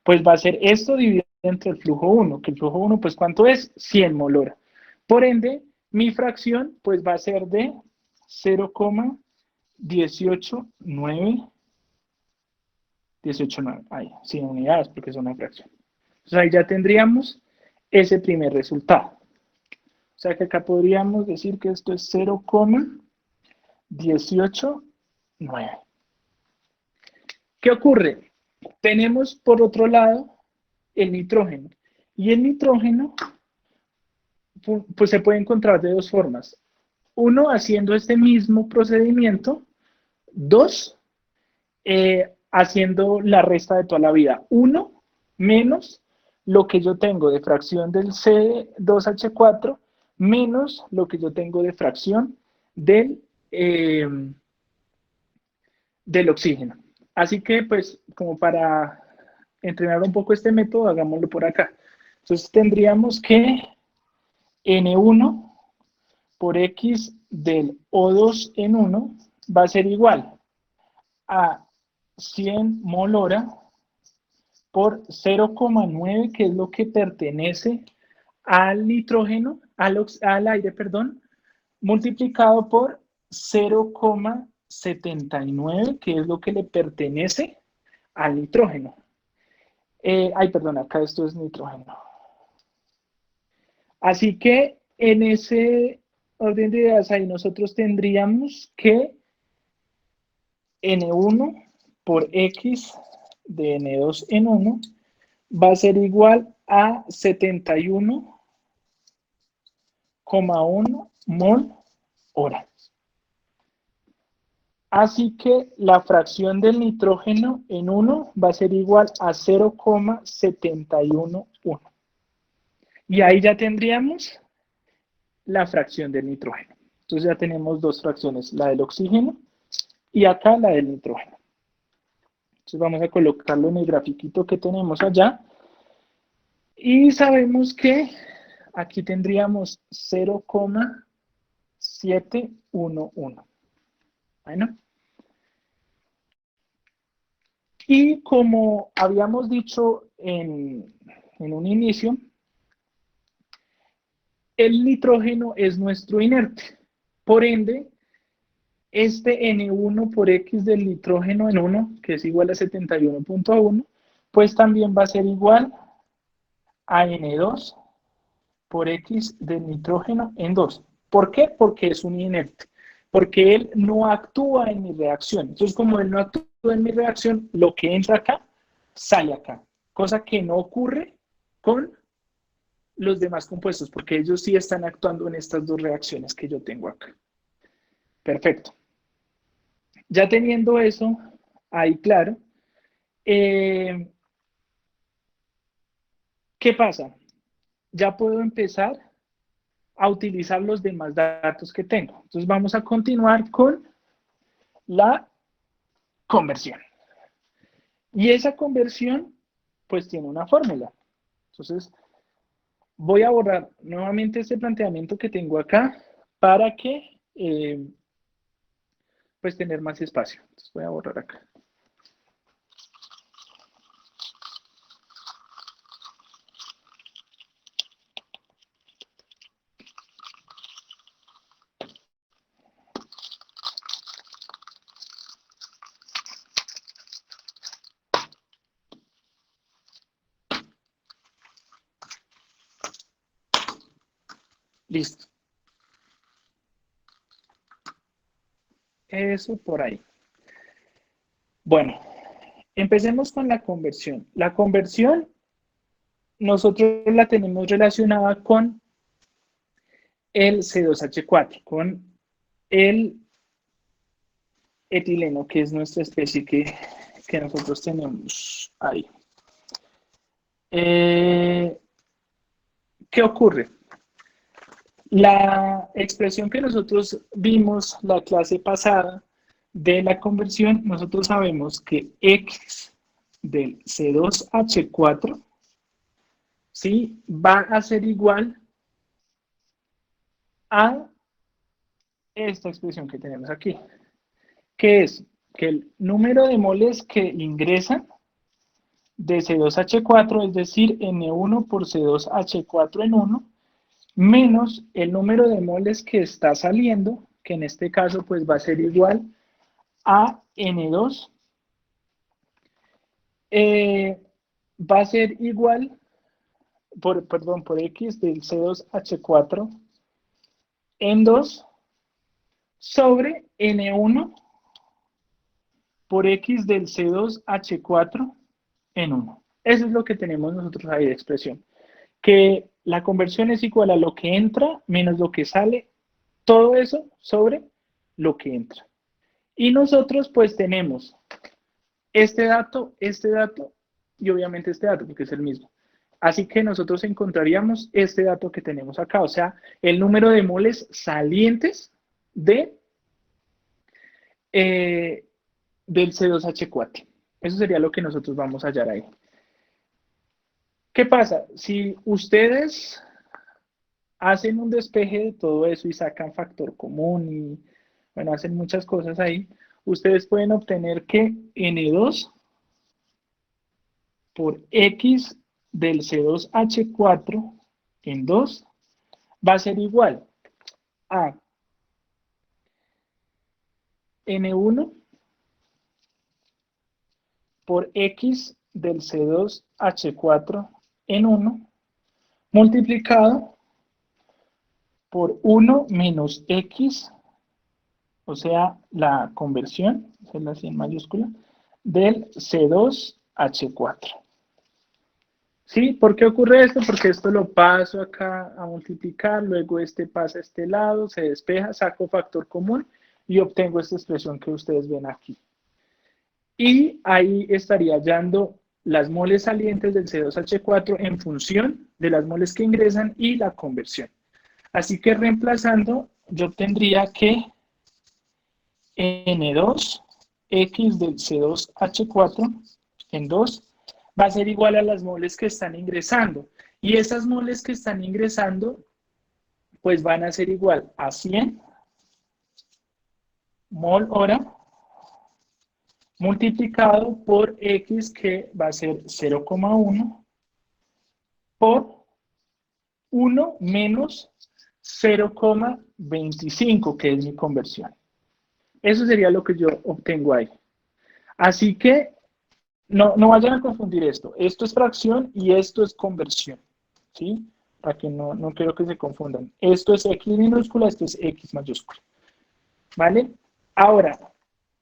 pues va a ser esto dividido entre el flujo 1, que el flujo 1, pues ¿cuánto es? 100 mol hora. Por ende, mi fracción, pues va a ser de 0,189, 18,9, ahí, sin unidades, porque es una fracción. Entonces ahí ya tendríamos ese primer resultado. O sea que acá podríamos decir que esto es 0,189. ¿Qué ocurre? Tenemos por otro lado el nitrógeno. Y el nitrógeno pues se puede encontrar de dos formas. Uno, haciendo este mismo procedimiento. Dos, haciendo la resta de toda la vida. 1 menos lo que yo tengo de fracción del C2H4 menos lo que yo tengo de fracción del oxígeno. Así que, pues, como para entrenar un poco este método, hagámoslo por acá. Entonces, tendríamos que N1 por X del O2 en 1 va a ser igual a 100 mol hora por 0,9, que es lo que pertenece al nitrógeno, al aire, perdón, multiplicado por 0,79, que es lo que le pertenece al nitrógeno. Perdón, acá esto es nitrógeno. Así que en ese orden de ideas ahí nosotros tendríamos que N1 por X de N2 en 1 va a ser igual a 71,1 mol hora. Así que la fracción del nitrógeno en 1 va a ser igual a 0,711. Y ahí ya tendríamos la fracción del nitrógeno. Entonces ya tenemos dos fracciones, la del oxígeno y acá la del nitrógeno. Entonces vamos a colocarlo en el grafiquito que tenemos allá. Y sabemos que aquí tendríamos 0,711. Bueno. Y como habíamos dicho en un inicio, el nitrógeno es nuestro inerte. Por ende, este N1 por X del nitrógeno en 1, que es igual a 71,1, pues también va a ser igual a N2 por X del nitrógeno en 2. ¿Por qué? Porque es un inerte. Porque él no actúa en mi reacción. Entonces, como él no actúa en mi reacción, lo que entra acá, sale acá. Cosa que no ocurre con los demás compuestos, porque ellos sí están actuando en estas dos reacciones que yo tengo acá. Perfecto. Ya teniendo eso ahí claro, ¿qué pasa? Ya puedo empezar a utilizar los demás datos que tengo. Entonces vamos a continuar con la conversión. Y esa conversión, pues tiene una fórmula. Entonces, voy a borrar nuevamente este planteamiento que tengo acá para que, pues, tener más espacio. Entonces, voy a borrar acá. Listo. Eso por ahí. Bueno, empecemos con la conversión. La conversión nosotros la tenemos relacionada con el C2H4, con el etileno, que es nuestra especie que nosotros tenemos ahí. ¿Qué ocurre? La expresión que nosotros vimos la clase pasada de la conversión, nosotros sabemos que X del C2H4, ¿sí?, va a ser igual a esta expresión que tenemos aquí, que es que el número de moles que ingresan de C2H4, es decir, N1 por C2H4 en 1, menos el número de moles que está saliendo, que en este caso pues va a ser igual a N2, va a ser igual, por X del C2H4 en 2 sobre N1 por X del C2H4 en 1. Eso es lo que tenemos nosotros ahí de expresión. Que la conversión es igual a lo que entra menos lo que sale, todo eso sobre lo que entra. Y nosotros pues tenemos este dato y obviamente este dato, porque es el mismo. Así que nosotros encontraríamos este dato que tenemos acá, o sea, el número de moles salientes del C2H4. Eso sería lo que nosotros vamos a hallar ahí. ¿Qué pasa? Si ustedes hacen un despeje de todo eso y sacan factor común y, bueno, hacen muchas cosas ahí, ustedes pueden obtener que N2 por X del C2H4 en 2 va a ser igual a N1 por X del C2H4 en 1 multiplicado por 1 menos X, o sea, la conversión, es así en mayúscula, del C2H4. ¿Sí? ¿Por qué ocurre esto? Porque esto lo paso acá a multiplicar, luego este pasa a este lado, se despeja, saco factor común y obtengo esta expresión que ustedes ven aquí. Y ahí estaría hallando las moles salientes del C2H4 en función de las moles que ingresan y la conversión. Así que reemplazando, yo tendría que N2 X del C2H4 en 2 va a ser igual a las moles que están ingresando. Y esas moles que están ingresando, pues van a ser igual a 100 mol hora multiplicado por X, que va a ser 0,1 por 1 menos 0,25, que es mi conversión. Eso sería lo que yo obtengo ahí. Así que no vayan a confundir esto. Esto es fracción y esto es conversión. ¿Sí? Para que no quiero que se confundan. Esto es X minúscula, esto es X mayúscula. ¿Vale? Ahora,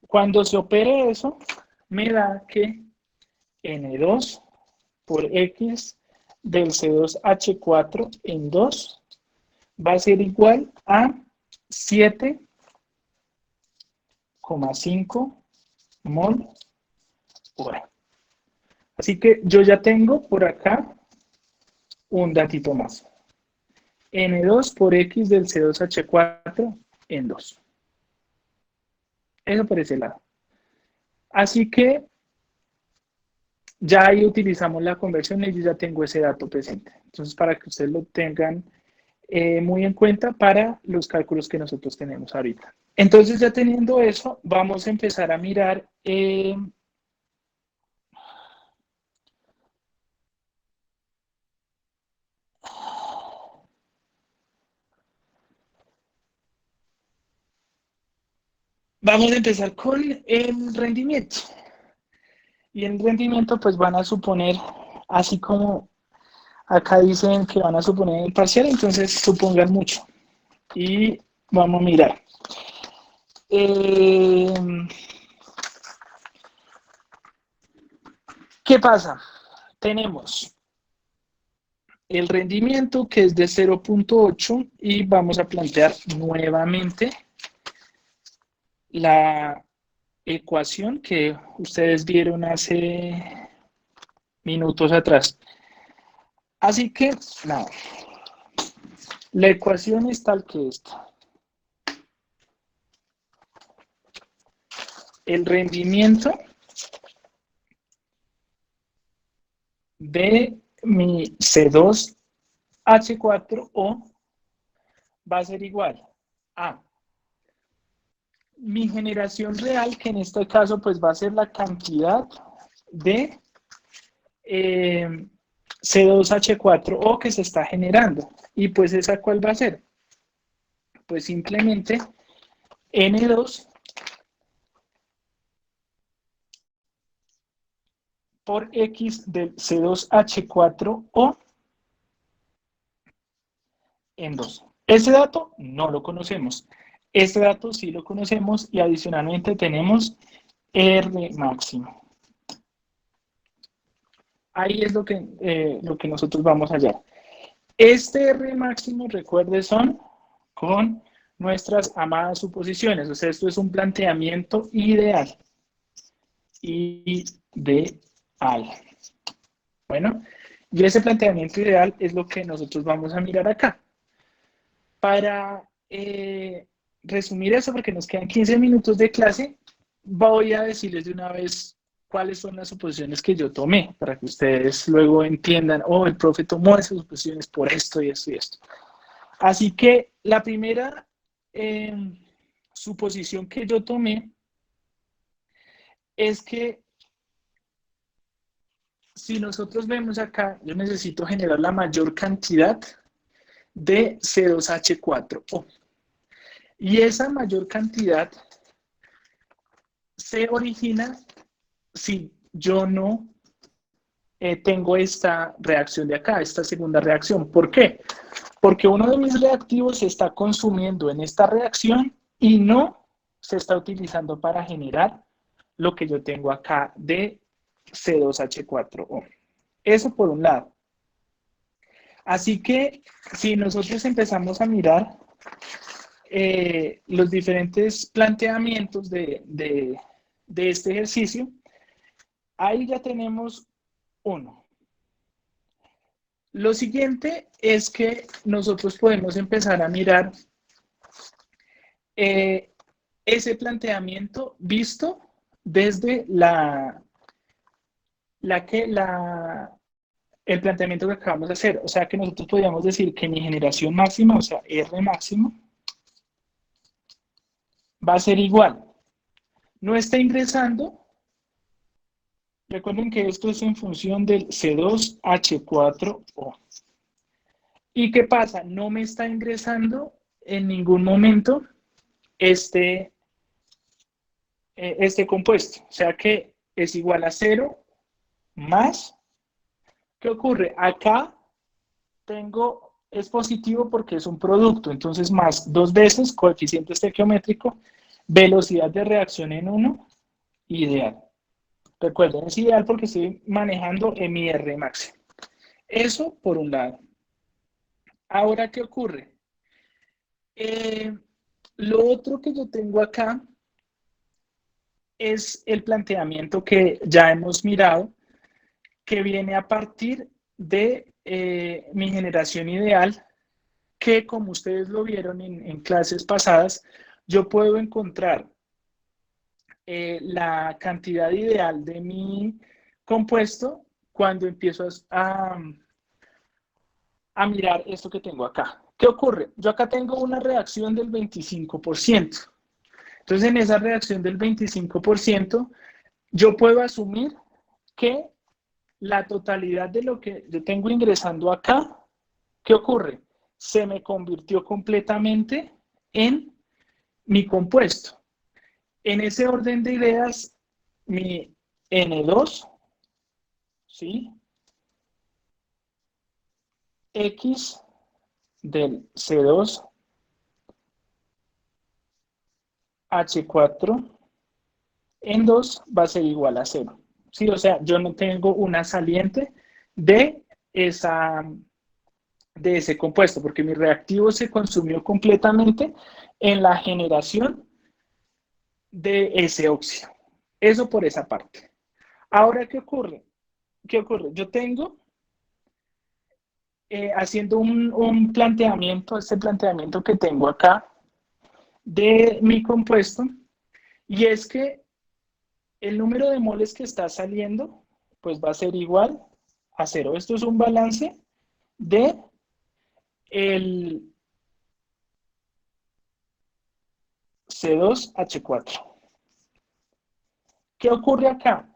cuando se opere eso, me da que N2 por X del C2H4 en 2 va a ser igual a 7,5 mol hora. Así que yo ya tengo por acá un datito más. N2 por X del C2H4 en 2. Eso por ese lado. Así que ya ahí utilizamos la conversión y yo ya tengo ese dato presente. Entonces, para que ustedes lo tengan muy en cuenta para los cálculos que nosotros tenemos ahorita. Entonces, ya teniendo eso, vamos a empezar a mirar vamos a empezar con el rendimiento. Y el rendimiento, pues van a suponer, así como acá dicen que van a suponer el parcial, entonces supongan mucho. Y vamos a mirar. ¿Qué pasa? Tenemos el rendimiento que es de 0,8 y vamos a plantear nuevamente la ecuación que ustedes vieron hace minutos atrás. Así que, nada, la ecuación es tal que esta. El rendimiento de mi C2H4O va a ser igual a mi generación real, que en este caso pues va a ser la cantidad de C2H4O que se está generando. Y pues esa cuál va a ser. Pues simplemente N2 por X del C2H4O en 2. Ese dato no lo conocemos. Este dato sí lo conocemos y adicionalmente tenemos R máximo. Ahí es lo que nosotros vamos a hallar. Este R máximo, recuerde, son con nuestras amadas suposiciones. O sea, esto es un planteamiento ideal. Ideal. Bueno, y ese planteamiento ideal es lo que nosotros vamos a mirar acá. Para resumir eso, porque nos quedan 15 minutos de clase, voy a decirles de una vez cuáles son las suposiciones que yo tomé, para que ustedes luego entiendan, oh, el profe tomó esas suposiciones por esto y esto y esto. Así que la primera suposición que yo tomé es que si nosotros vemos acá, yo necesito generar la mayor cantidad de C2H4O. Y esa mayor cantidad se origina si yo no tengo esta reacción de acá, esta segunda reacción. ¿Por qué? Porque uno de mis reactivos se está consumiendo en esta reacción y no se está utilizando para generar lo que yo tengo acá de C2H4O. Eso por un lado. Así que si nosotros empezamos a mirar los diferentes planteamientos de este ejercicio, ahí ya tenemos uno. Lo siguiente es que nosotros podemos empezar a mirar ese planteamiento visto desde el planteamiento que acabamos de hacer. O sea que nosotros podríamos decir que mi generación máxima, o sea, R máximo, va a ser igual. No está ingresando. Recuerden que esto es en función del C2H4O. ¿Y qué pasa? No me está ingresando en ningún momento este compuesto. O sea que es igual a 0 más. ¿Qué ocurre? Acá es positivo porque es un producto. Entonces más 2 veces coeficiente estequiométrico, velocidad de reacción en 1, ideal. Recuerden, es ideal porque estoy manejando mi R máximo. Eso por un lado. Ahora, ¿qué ocurre? Lo otro que yo tengo acá es el planteamiento que ya hemos mirado, que viene a partir de mi generación ideal, que como ustedes lo vieron en clases pasadas, yo puedo encontrar la cantidad ideal de mi compuesto cuando empiezo a mirar esto que tengo acá. ¿Qué ocurre? Yo acá tengo una reacción del 25%. Entonces, en esa reacción del 25%, yo puedo asumir que la totalidad de lo que yo tengo ingresando acá, ¿qué ocurre? Se me convirtió completamente en mi compuesto. En ese orden de ideas, mi N2, ¿sí? X del C2 H4 en 2 va a ser igual a 0. ¿Sí? O sea, yo no tengo una saliente de ese compuesto, porque mi reactivo se consumió completamente en la generación de ese óxido. Eso por esa parte. Ahora, ¿qué ocurre? ¿Qué ocurre? Yo tengo, haciendo un planteamiento, este planteamiento que tengo acá, de mi compuesto, y es que el número de moles que está saliendo, pues va a ser igual a 0. Esto es un balance de C2H4. ¿Qué ocurre acá?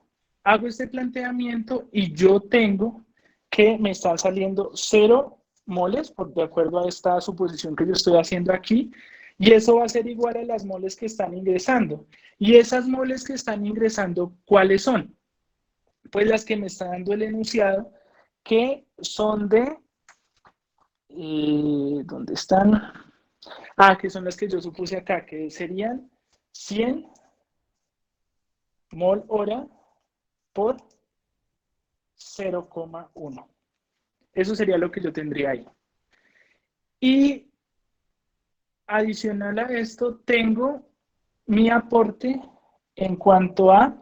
Hago este planteamiento y yo tengo que me están saliendo 0 moles, de acuerdo a esta suposición que yo estoy haciendo aquí, y eso va a ser igual a las moles que están ingresando. Y esas moles que están ingresando, ¿cuáles son? Pues las que me está dando el enunciado, que son de... ¿dónde están? Que son las que yo supuse acá, que serían 100 mol hora por 0,1. Eso sería lo que yo tendría ahí. Y adicional a esto, tengo mi aporte en cuanto a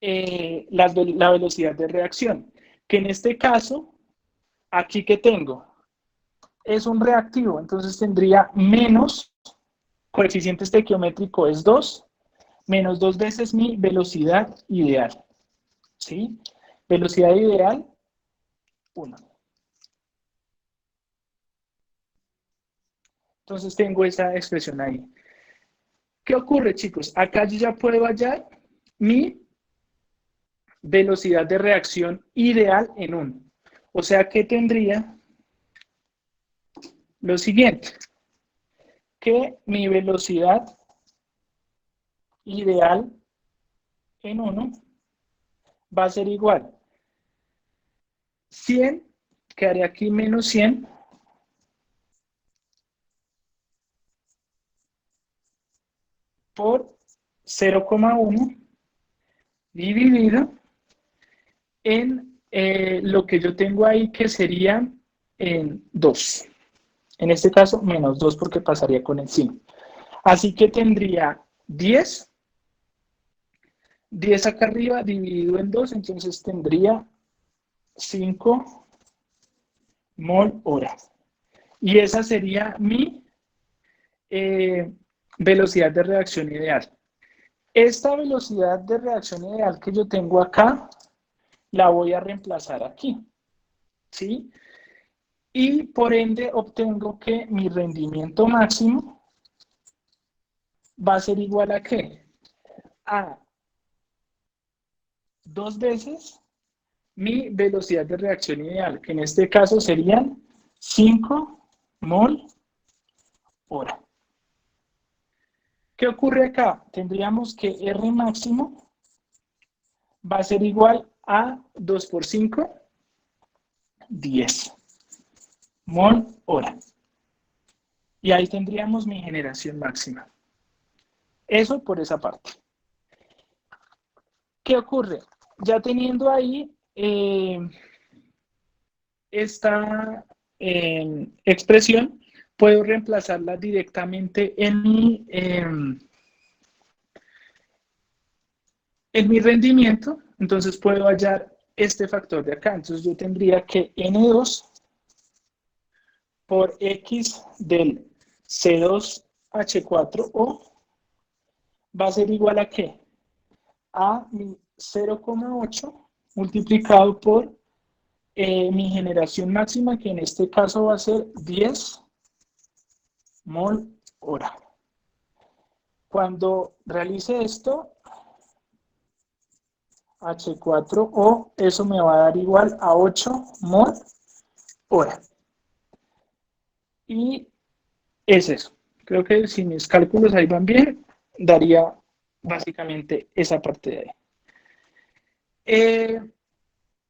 la velocidad de reacción, que en este caso, aquí que tengo, es un reactivo, entonces tendría menos, coeficiente estequiométrico es 2, menos 2 veces mi velocidad ideal. ¿Sí? Velocidad ideal, 1. Entonces tengo esa expresión ahí. ¿Qué ocurre, chicos? Acá yo ya puedo hallar mi velocidad de reacción ideal en 1. O sea que tendría lo siguiente, que mi velocidad ideal en 1 va a ser igual 100, quedaría aquí menos 100, por 0,1 dividido en lo que yo tengo ahí, que sería en 2. En este caso, menos 2 porque pasaría con encima. Así que tendría 10 acá arriba dividido en 2, entonces tendría 5 mol hora. Y esa sería mi velocidad de reacción ideal. Esta velocidad de reacción ideal que yo tengo acá, la voy a reemplazar aquí, ¿sí? Y por ende obtengo que mi rendimiento máximo va a ser igual a ¿qué? A 2 veces mi velocidad de reacción ideal, que en este caso serían 5 mol hora. ¿Qué ocurre acá? Tendríamos que R máximo va a ser igual a 2 por 5, 10 mol hora. Y ahí tendríamos mi generación máxima. Eso por esa parte. ¿Qué ocurre? Ya teniendo ahí esta expresión, puedo reemplazarla directamente en mi rendimiento. Entonces puedo hallar este factor de acá. Entonces yo tendría que N2 por X del C2H4O va a ser igual a ¿qué? A mi 0,8 multiplicado por mi generación máxima, que en este caso va a ser 10 mol hora. Cuando realice esto, H4O, eso me va a dar igual a 8 mol hora. Y es eso. Creo que si mis cálculos ahí van bien, daría básicamente esa parte de ahí.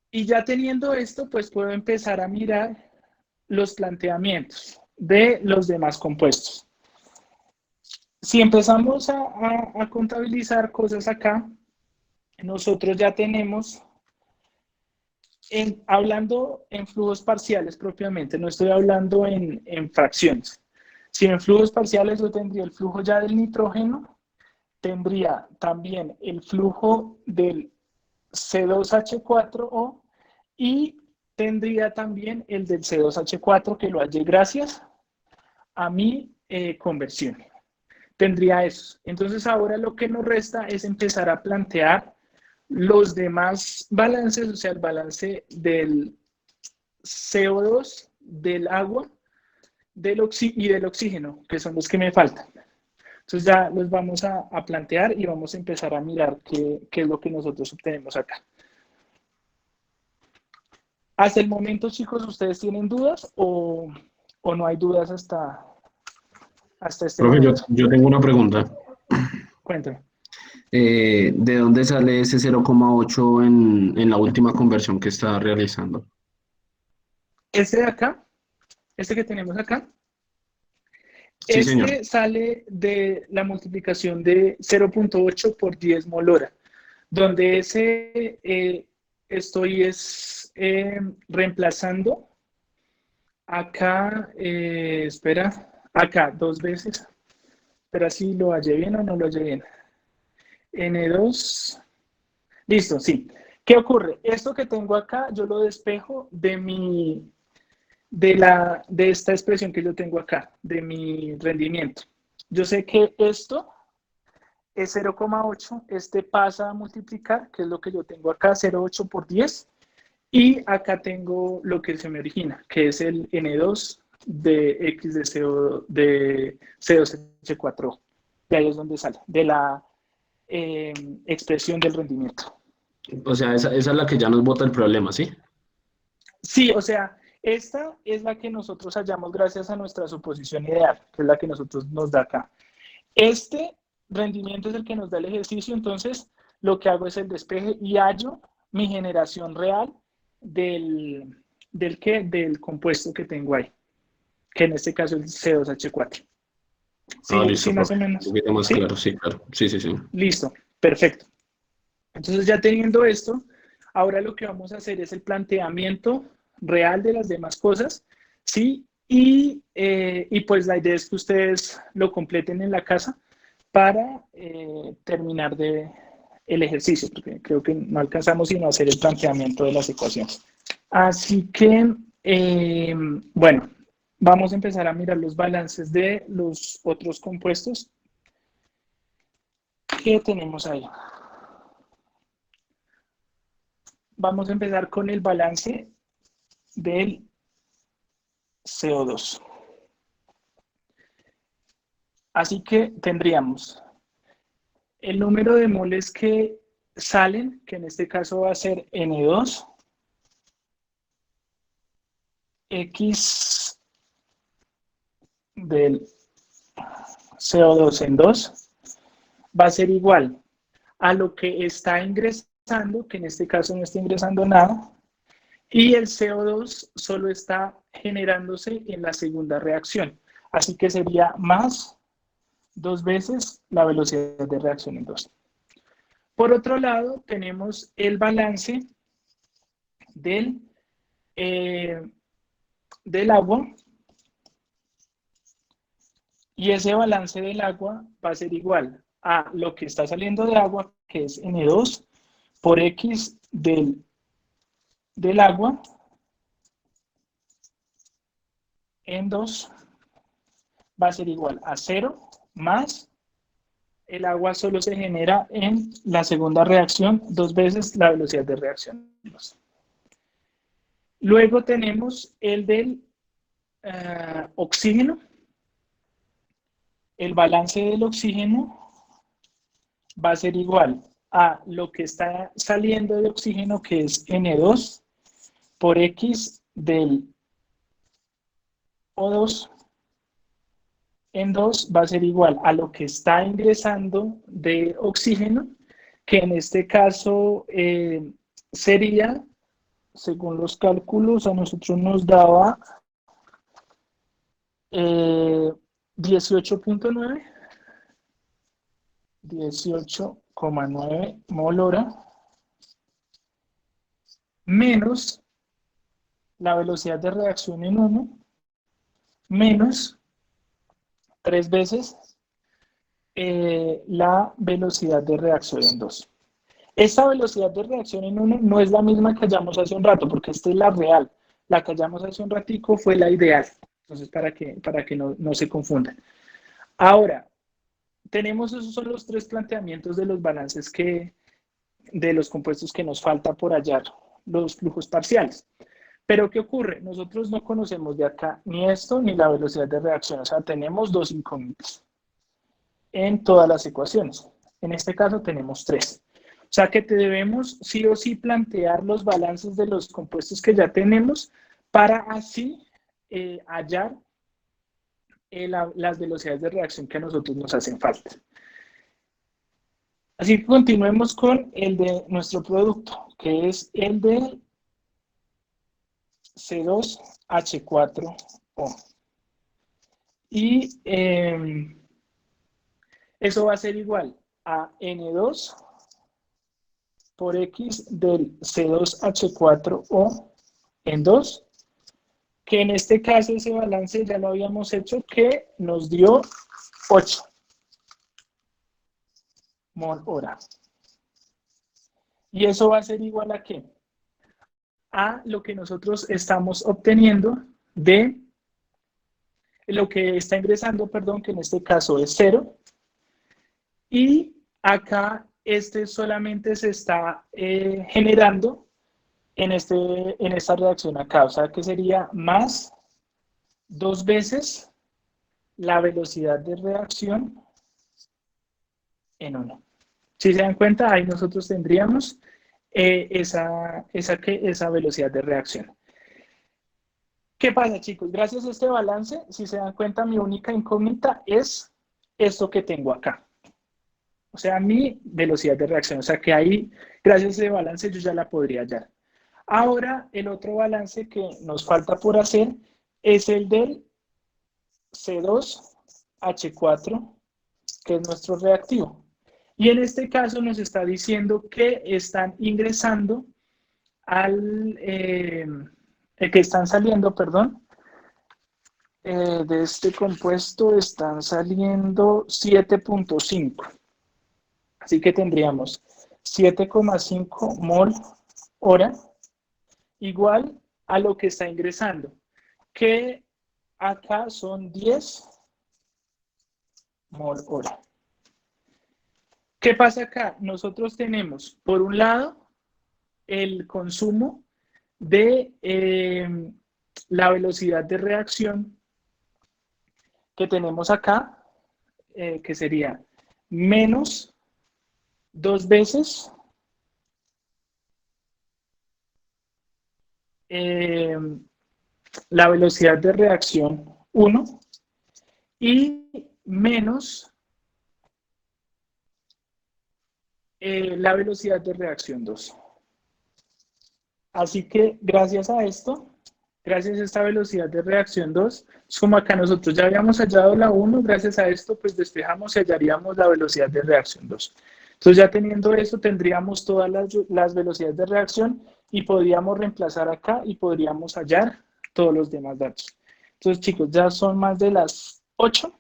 Y ya teniendo esto, pues puedo empezar a mirar los planteamientos de los demás compuestos. Si empezamos a contabilizar cosas acá, nosotros ya tenemos, hablando en flujos parciales propiamente, no estoy hablando en fracciones. Si en flujos parciales yo tendría el flujo ya del nitrógeno, tendría también el flujo del C2H4O y tendría también el del C2H4 que lo hallé gracias a mi conversión. Tendría eso. Entonces ahora lo que nos resta es empezar a plantear los demás balances, o sea, el balance del CO2, del agua y del oxígeno, que son los que me faltan. Entonces ya los vamos a plantear y vamos a empezar a mirar qué es lo que nosotros obtenemos acá. Hasta el momento, chicos, ¿ustedes tienen dudas o no hay dudas hasta este Profe, momento? yo tengo una pregunta. Cuéntame. ¿De dónde sale ese 0,8 en la última conversión que está realizando? Este de acá, este que tenemos acá, Sí, señor. este sale de la multiplicación de 0.8 por 10 mol hora, donde ese estoy reemplazando acá, espera, acá dos veces, espera si lo hallé bien o no lo hallé bien. N2, listo, sí. ¿Qué ocurre? Esto que tengo acá, yo lo despejo de esta expresión que yo tengo acá, de mi rendimiento. Yo sé que esto es 0,8, este pasa a multiplicar, que es lo que yo tengo acá, 0,8 por 10, y acá tengo lo que se me origina, que es el N2 de X de C2H4. De ahí es donde sale, de la expresión del rendimiento. O sea, esa es la que ya nos bota el problema, ¿sí? Sí, o sea, esta es la que nosotros hallamos gracias a nuestra suposición ideal, que es la que nosotros nos da acá. Este rendimiento es el que nos da el ejercicio, entonces lo que hago es el despeje y hallo mi generación real del compuesto que tengo ahí, que en este caso es C2H4. Sí, Listo, sí, más o profe. Un menos. poquito más ¿Sí? claro, sí, claro. Sí, sí, sí. Listo, perfecto. Entonces ya teniendo esto, ahora lo que vamos a hacer es el planteamiento real de las demás cosas, ¿sí? Y pues la idea es que ustedes lo completen en la casa para terminar el ejercicio, porque creo que no alcanzamos sino a hacer el planteamiento de las ecuaciones. Así que, bueno, vamos a empezar a mirar los balances de los otros compuestos que tenemos ahí. Vamos a empezar con el balance del CO2. Así que tendríamos el número de moles que salen, que en este caso va a ser N2, X del CO2 en 2, va a ser igual a lo que está ingresando, que en este caso no está ingresando nada, y el CO2 solo está generándose en la segunda reacción. Así que sería más 2 veces la velocidad de reacción en 2. Por otro lado, tenemos el balance del agua, y ese balance del agua va a ser igual a lo que está saliendo de agua, que es N2 por X del agua en 2 va a ser igual a 0 más el agua solo se genera en la segunda reacción 2 veces la velocidad de reacción. Luego tenemos el del oxígeno. El balance del oxígeno va a ser igual a lo que está saliendo de oxígeno, que es N2 por X del O2 en 2 va a ser igual a lo que está ingresando de oxígeno, que en este caso sería, según los cálculos, a nosotros nos daba 18,9 mol hora menos la velocidad de reacción en 1 menos 3 veces la velocidad de reacción en 2. Esta velocidad de reacción en 1 no es la misma que hallamos hace un rato, porque esta es la real. La que hallamos hace un ratico fue la ideal. Entonces, para que no se confundan. Ahora, tenemos esos son los 3 planteamientos de los balances de los compuestos que nos falta por hallar, los flujos parciales. Pero, ¿qué ocurre? Nosotros no conocemos de acá ni esto ni la velocidad de reacción. O sea, tenemos 2 incógnitas. en todas las ecuaciones. En este caso tenemos 3. O sea que te debemos sí o sí plantear los balances de los compuestos que ya tenemos para así hallar las velocidades de reacción que a nosotros nos hacen falta. Así que continuemos con el de nuestro producto, que es el de C2H4O. Y eso va a ser igual a N2 por X del C2H4O en 2, que en este caso ese balance ya lo habíamos hecho, que nos dio 8 mol hora. Y eso va a ser igual a ¿qué? A lo que nosotros estamos obteniendo de lo que está ingresando, perdón, que en este caso es 0. Y acá este solamente se está generando en esta reacción acá. O sea que sería más 2 veces la velocidad de reacción en 1. Si se dan cuenta, ahí nosotros tendríamos esa velocidad de reacción. ¿Qué pasa, chicos? Gracias a este balance, si se dan cuenta, mi única incógnita es esto que tengo acá. O sea, mi velocidad de reacción. O sea, que ahí, gracias a ese balance, yo ya la podría hallar. Ahora, el otro balance que nos falta por hacer es el del C2H4, que es nuestro reactivo. Y en este caso nos está diciendo que están ingresando que están saliendo, perdón, de este compuesto están saliendo 7.5. Así que tendríamos 7,5 mol hora igual a lo que está ingresando, que acá son 10 mol hora. ¿Qué pasa acá? Nosotros tenemos, por un lado, el consumo de la velocidad de reacción que tenemos acá, que sería menos 2 veces la velocidad de reacción 1 y menos la velocidad de reacción 2. Así que gracias a esto, gracias a esta velocidad de reacción 2, es como acá nosotros ya habíamos hallado la 1, gracias a esto pues despejamos y hallaríamos la velocidad de reacción 2. Entonces ya teniendo eso tendríamos todas las velocidades de reacción y podríamos reemplazar acá y podríamos hallar todos los demás datos. Entonces chicos, ya son más de las 8.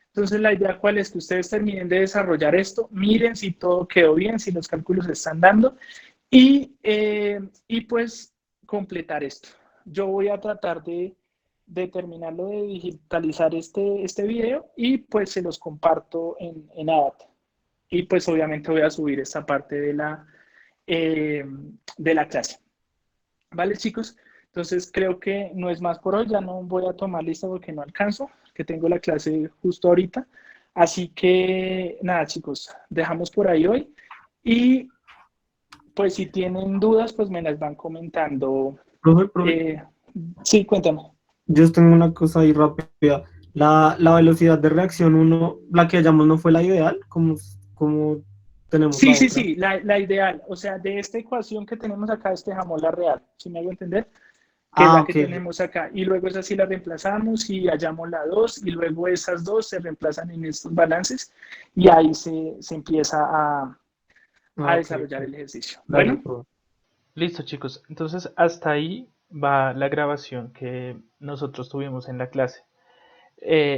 Entonces la idea cuál es que ustedes terminen de desarrollar esto, miren si todo quedó bien, si los cálculos se están dando y pues completar esto. Yo voy a tratar de terminarlo de digitalizar este video y pues se los comparto en Avatar. Y pues obviamente voy a subir esta parte de la clase. ¿Vale, chicos? Entonces creo que no es más por hoy, ya no voy a tomar lista porque no alcanzo, que tengo la clase justo ahorita. Así que nada, chicos, dejamos por ahí hoy y pues si tienen dudas, pues me las van comentando. Profe, Sí, cuéntame. yo tengo una cosa ahí rápida. La velocidad de reacción uno, la que hallamos no fue la ideal, como tenemos la Sí, otra. la ideal. O sea, de esta ecuación que tenemos acá, despejamos la real. ¿Sí me hago entender? Que es la que Ok. tenemos acá. Y luego esa sí la reemplazamos y hallamos la 2 y luego esas dos se reemplazan en estos balances y ahí se empieza a Ok. desarrollar el ejercicio. Dale, Bueno, profe. Listo, chicos. Entonces, hasta ahí va la grabación que nosotros tuvimos en la clase.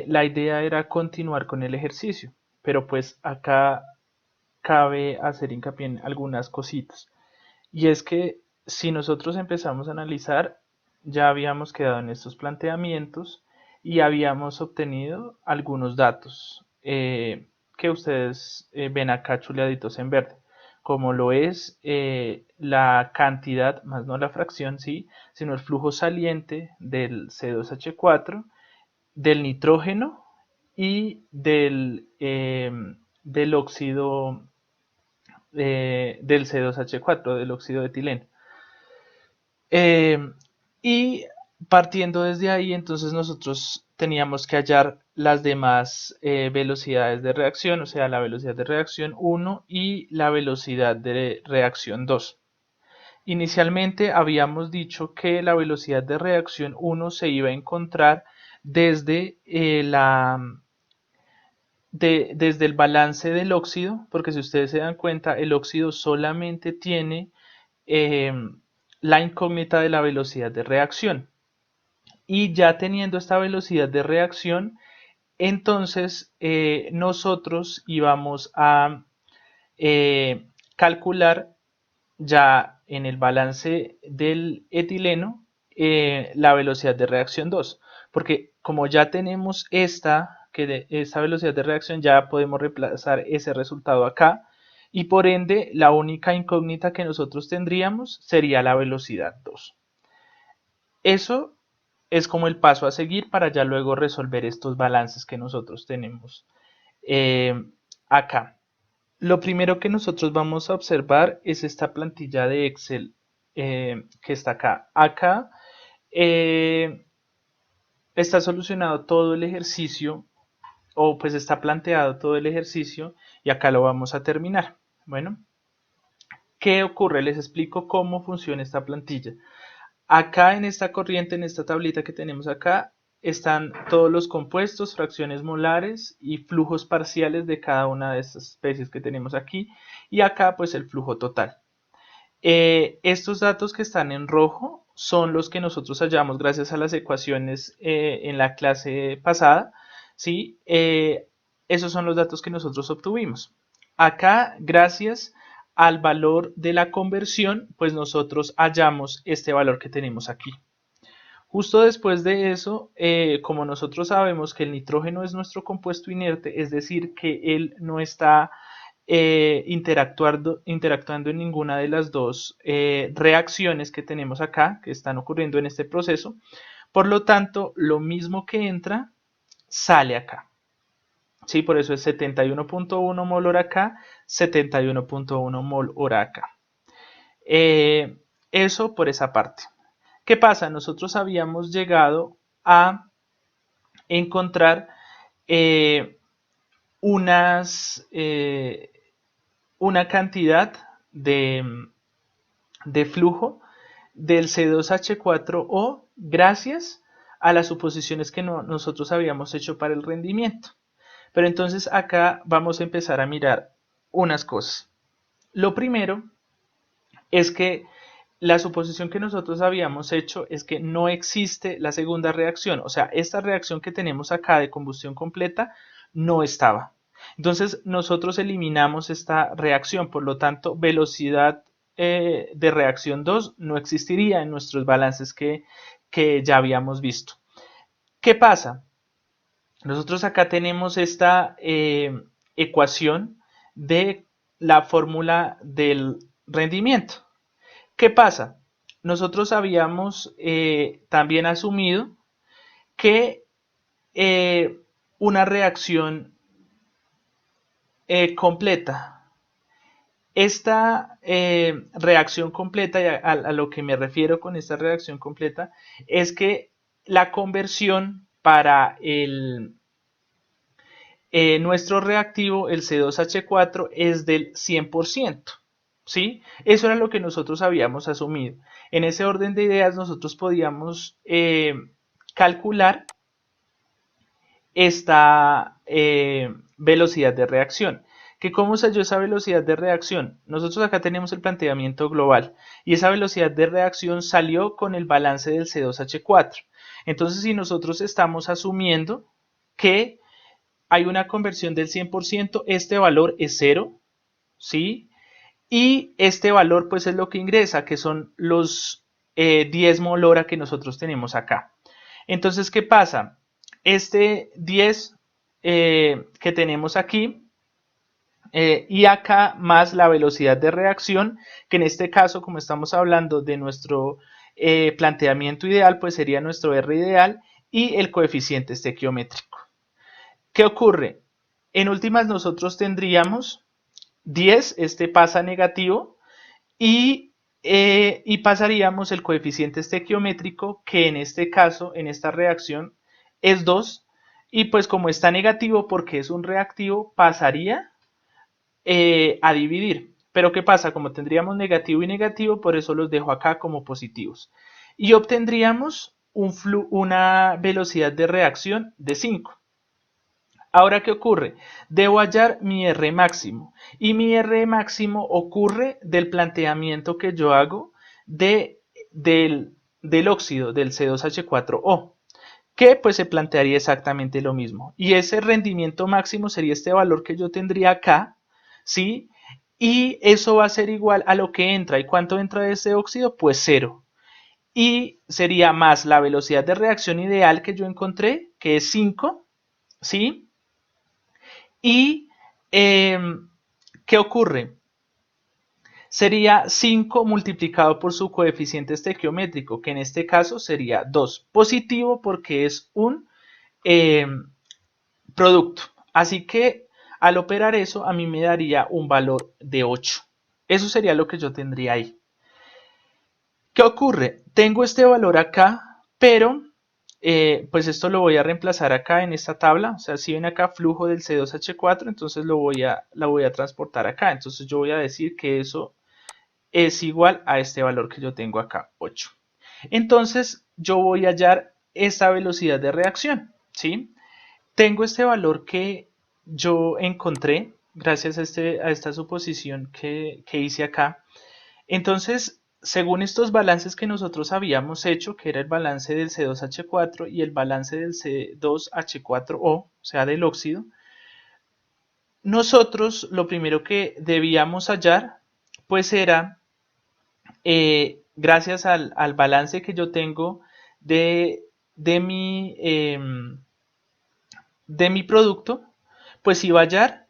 La idea era continuar con el ejercicio, pero pues acá cabe hacer hincapié en algunas cositas. Y es que si nosotros empezamos a analizar, ya habíamos quedado en estos planteamientos y habíamos obtenido algunos datos que ustedes ven acá chuleaditos en verde, como lo es la cantidad, más no la fracción, sí, sino el flujo saliente del C2H4, del nitrógeno y del óxido del C2H4, del óxido de etileno. Y partiendo desde ahí, entonces nosotros teníamos que hallar las demás velocidades de reacción, o sea, la velocidad de reacción 1 y la velocidad de reacción 2. Inicialmente habíamos dicho que la velocidad de reacción 1 se iba a encontrar desde desde el balance del óxido, porque si ustedes se dan cuenta, el óxido solamente tiene la incógnita de la velocidad de reacción. Y ya teniendo esta velocidad de reacción, entonces nosotros íbamos a calcular ya en el balance del etileno la velocidad de reacción 2, porque como ya tenemos esta velocidad de reacción, ya podemos reemplazar ese resultado acá, y por ende la única incógnita que nosotros tendríamos sería la velocidad 2. Eso es como el paso a seguir para ya luego resolver estos balances que nosotros tenemos acá. Lo primero que nosotros vamos a observar es esta plantilla de Excel que está acá. Acá está solucionado todo el ejercicio, o pues está planteado todo el ejercicio, y acá lo vamos a terminar. Bueno, ¿qué ocurre? Les explico cómo funciona esta plantilla. Acá en esta corriente, en esta tablita que tenemos acá, están todos los compuestos, fracciones molares y flujos parciales de cada una de estas especies que tenemos aquí, y acá pues el flujo total. Estos datos que están en rojo son los que nosotros hallamos gracias a las ecuaciones en la clase pasada, ¿sí? Esos son los datos que nosotros obtuvimos. Acá, gracias al valor de la conversión, pues nosotros hallamos este valor que tenemos aquí. Justo después de eso, como nosotros sabemos que el nitrógeno es nuestro compuesto inerte, es decir, que él no está interactuando en ninguna de las dos reacciones que tenemos acá, que están ocurriendo en este proceso, por lo tanto, lo mismo que entra, sale acá. Sí, por eso es 71.1 mol hora acá, 71.1 mol hora acá. Eso por esa parte. ¿Qué pasa? Nosotros habíamos llegado a encontrar una cantidad de flujo del C2H4O gracias a las suposiciones que nosotros habíamos hecho para el rendimiento. Pero entonces acá vamos a empezar a mirar unas cosas. Lo primero es que la suposición que nosotros habíamos hecho es que no existe la segunda reacción. O sea, esta reacción que tenemos acá de combustión completa no estaba. Entonces nosotros eliminamos esta reacción, por lo tanto velocidad de reacción 2 no existiría en nuestros balances que ya habíamos visto. ¿Qué pasa? Nosotros acá tenemos esta ecuación de la fórmula del rendimiento. ¿Qué pasa? Nosotros habíamos también asumido que una reacción completa. Esta reacción completa, y a lo que me refiero con esta reacción completa, es que la conversión para nuestro reactivo, el C2H4, es del 100%. ¿Sí? Eso era lo que nosotros habíamos asumido. En ese orden de ideas nosotros podíamos calcular esta velocidad de reacción. ¿Cómo se halló esa velocidad de reacción? Nosotros acá tenemos el planteamiento global y esa velocidad de reacción salió con el balance del C2H4. Entonces, si nosotros estamos asumiendo que hay una conversión del 100%, este valor es 0, ¿sí? Y este valor pues es lo que ingresa, que son los 10 mol hora que nosotros tenemos acá. Entonces, ¿qué pasa? Este 10 que tenemos aquí y acá más la velocidad de reacción, que en este caso, como estamos hablando de nuestro planteamiento ideal, pues sería nuestro R ideal y el coeficiente estequiométrico. ¿Qué ocurre? En últimas nosotros tendríamos 10, este pasa a negativo, y pasaríamos el coeficiente estequiométrico, que en este caso, en esta reacción, es 2, y pues como está negativo porque es un reactivo, pasaría a dividir. Pero ¿qué pasa? Como tendríamos negativo y negativo, por eso los dejo acá como positivos. Y obtendríamos una velocidad de reacción de 5. Ahora, ¿qué ocurre? Debo hallar mi R máximo. Y mi R máximo ocurre del planteamiento que yo hago del óxido, del C2H4O, que pues se plantearía exactamente lo mismo. Y ese rendimiento máximo sería este valor que yo tendría acá, ¿sí? Y eso va a ser igual a lo que entra. ¿Y cuánto entra de ese óxido? Pues 0. Y sería más la velocidad de reacción ideal que yo encontré, que es 5, ¿sí? Y, ¿qué ocurre? Sería 5 multiplicado por su coeficiente estequiométrico, que en este caso sería 2. Positivo porque es un producto. Así que al operar eso, a mí me daría un valor de 8. Eso sería lo que yo tendría ahí. ¿Qué ocurre? Tengo este valor acá, pero pues esto lo voy a reemplazar acá en esta tabla. O sea, si ven acá flujo del C2H4, entonces la voy a transportar acá. Entonces yo voy a decir que eso es igual a este valor que yo tengo acá, 8. Entonces yo voy a hallar esta velocidad de reacción, ¿sí? Tengo este valor que yo encontré gracias a esta suposición que hice acá. Entonces, según estos balances que nosotros habíamos hecho, que era el balance del C2H4 y el balance del C2H4O, o sea, del óxido, nosotros lo primero que debíamos hallar, pues era, gracias al balance que yo tengo de mi, de mi producto, pues iba a hallar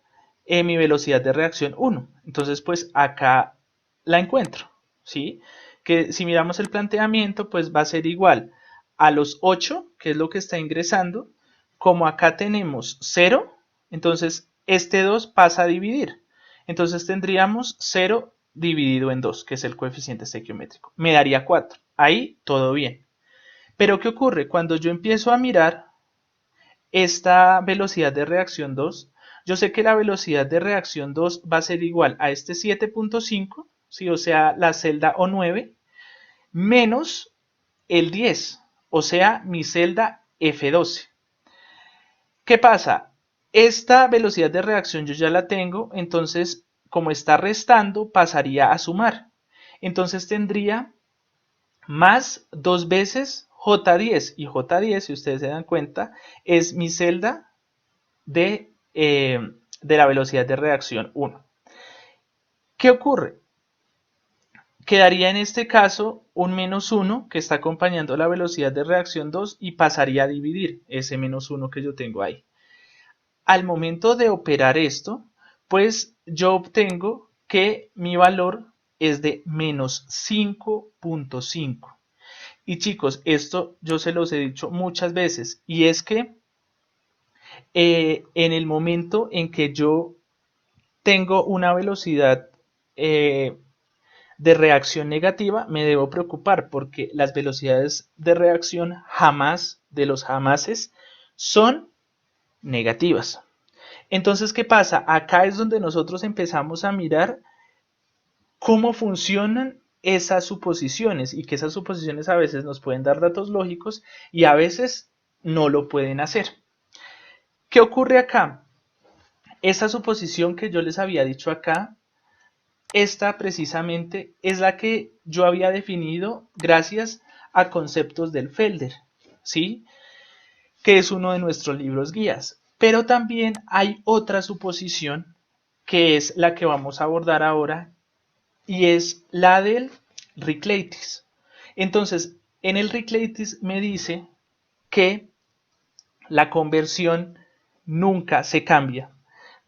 mi velocidad de reacción 1. Entonces, pues acá la encuentro, ¿sí? Que si miramos el planteamiento, pues va a ser igual a los 8, que es lo que está ingresando. Como acá tenemos 0, entonces este 2 pasa a dividir. Entonces tendríamos 0 dividido en 2, que es el coeficiente estequiométrico. Me daría 4. Ahí todo bien. Pero ¿qué ocurre? Cuando yo empiezo a mirar esta velocidad de reacción 2, yo sé que la velocidad de reacción 2 va a ser igual a este 7.5, ¿sí? O sea, la celda O9, menos el 10, o sea, mi celda F12. ¿Qué pasa? Esta velocidad de reacción yo ya la tengo, entonces, como está restando, pasaría a sumar. Entonces tendría más 2 veces J10, y J10, si ustedes se dan cuenta, es mi celda de la velocidad de reacción 1. ¿Qué ocurre? Quedaría en este caso un menos 1 que está acompañando la velocidad de reacción 2 y pasaría a dividir ese menos 1 que yo tengo ahí. Al momento de operar esto, pues yo obtengo que mi valor es de menos 5.5. Y chicos, esto yo se los he dicho muchas veces, y es que en el momento en que yo tengo una velocidad de reacción negativa, me debo preocupar porque las velocidades de reacción jamás, de los jamases, son negativas. Entonces, ¿qué pasa? Acá es donde nosotros empezamos a mirar cómo funcionan esas suposiciones, y que esas suposiciones a veces nos pueden dar datos lógicos y a veces no lo pueden hacer. ¿Qué ocurre acá? Esa suposición que yo les había dicho acá, esta precisamente es la que yo había definido gracias a conceptos del Felder, ¿sí? Que es uno de nuestros libros guías. Pero también hay otra suposición que es la que vamos a abordar ahora, y es la del Rickleitis. Entonces, en el Rickleitis me dice que la conversión nunca se cambia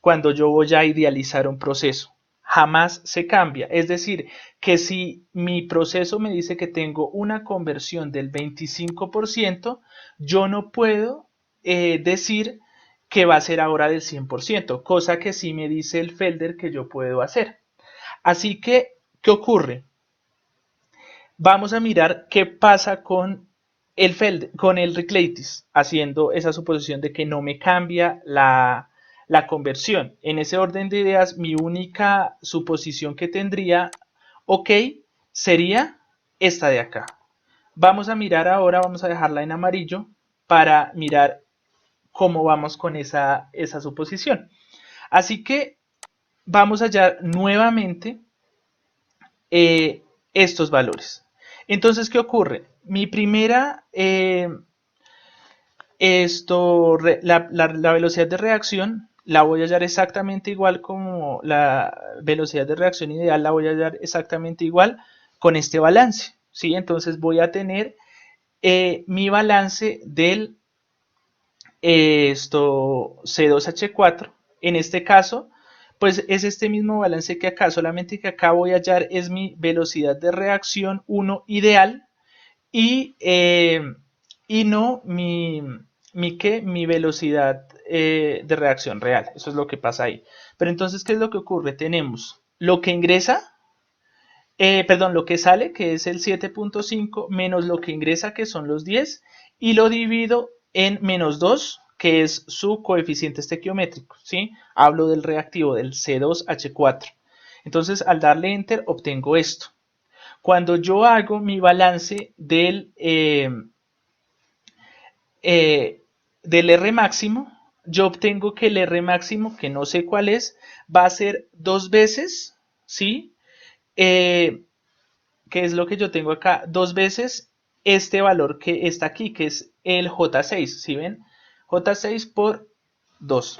cuando yo voy a idealizar un proceso. Jamás se cambia. Es decir, que si mi proceso me dice que tengo una conversión del 25%, yo no puedo decir que va a ser ahora del 100%, cosa que sí me dice el Felder que yo puedo hacer. Así que, ¿qué ocurre? Vamos a mirar qué pasa con el Reclaitis, haciendo esa suposición de que no me cambia la conversión. En ese orden de ideas, mi única suposición que tendría, ok, sería esta de acá. Vamos a mirar ahora, vamos a dejarla en amarillo para mirar cómo vamos con esa suposición. Así que vamos a hallar nuevamente estos valores. Entonces, ¿qué ocurre? Mi primera, la velocidad de reacción la voy a hallar exactamente igual como la velocidad de reacción ideal, la voy a hallar exactamente igual con este balance, ¿sí? Entonces voy a tener mi balance del C2H4, en este caso, pues es este mismo balance que acá, solamente que acá voy a hallar es mi velocidad de reacción 1 ideal y no mi velocidad de reacción real. Eso es lo que pasa ahí. Pero entonces, ¿qué es lo que ocurre? Tenemos lo que ingresa, lo que sale, que es el 7.5, menos lo que ingresa, que son los 10, y lo divido en menos 2, que es su coeficiente estequiométrico, ¿sí? Hablo del reactivo, del C2H4. Entonces, al darle Enter, obtengo esto. Cuando yo hago mi balance del R máximo, yo obtengo que el R máximo, que no sé cuál es, va a ser 2 veces, ¿sí? Que es lo que yo tengo acá, 2 veces este valor que está aquí, que es el J6, ¿sí ven? J6 por 2,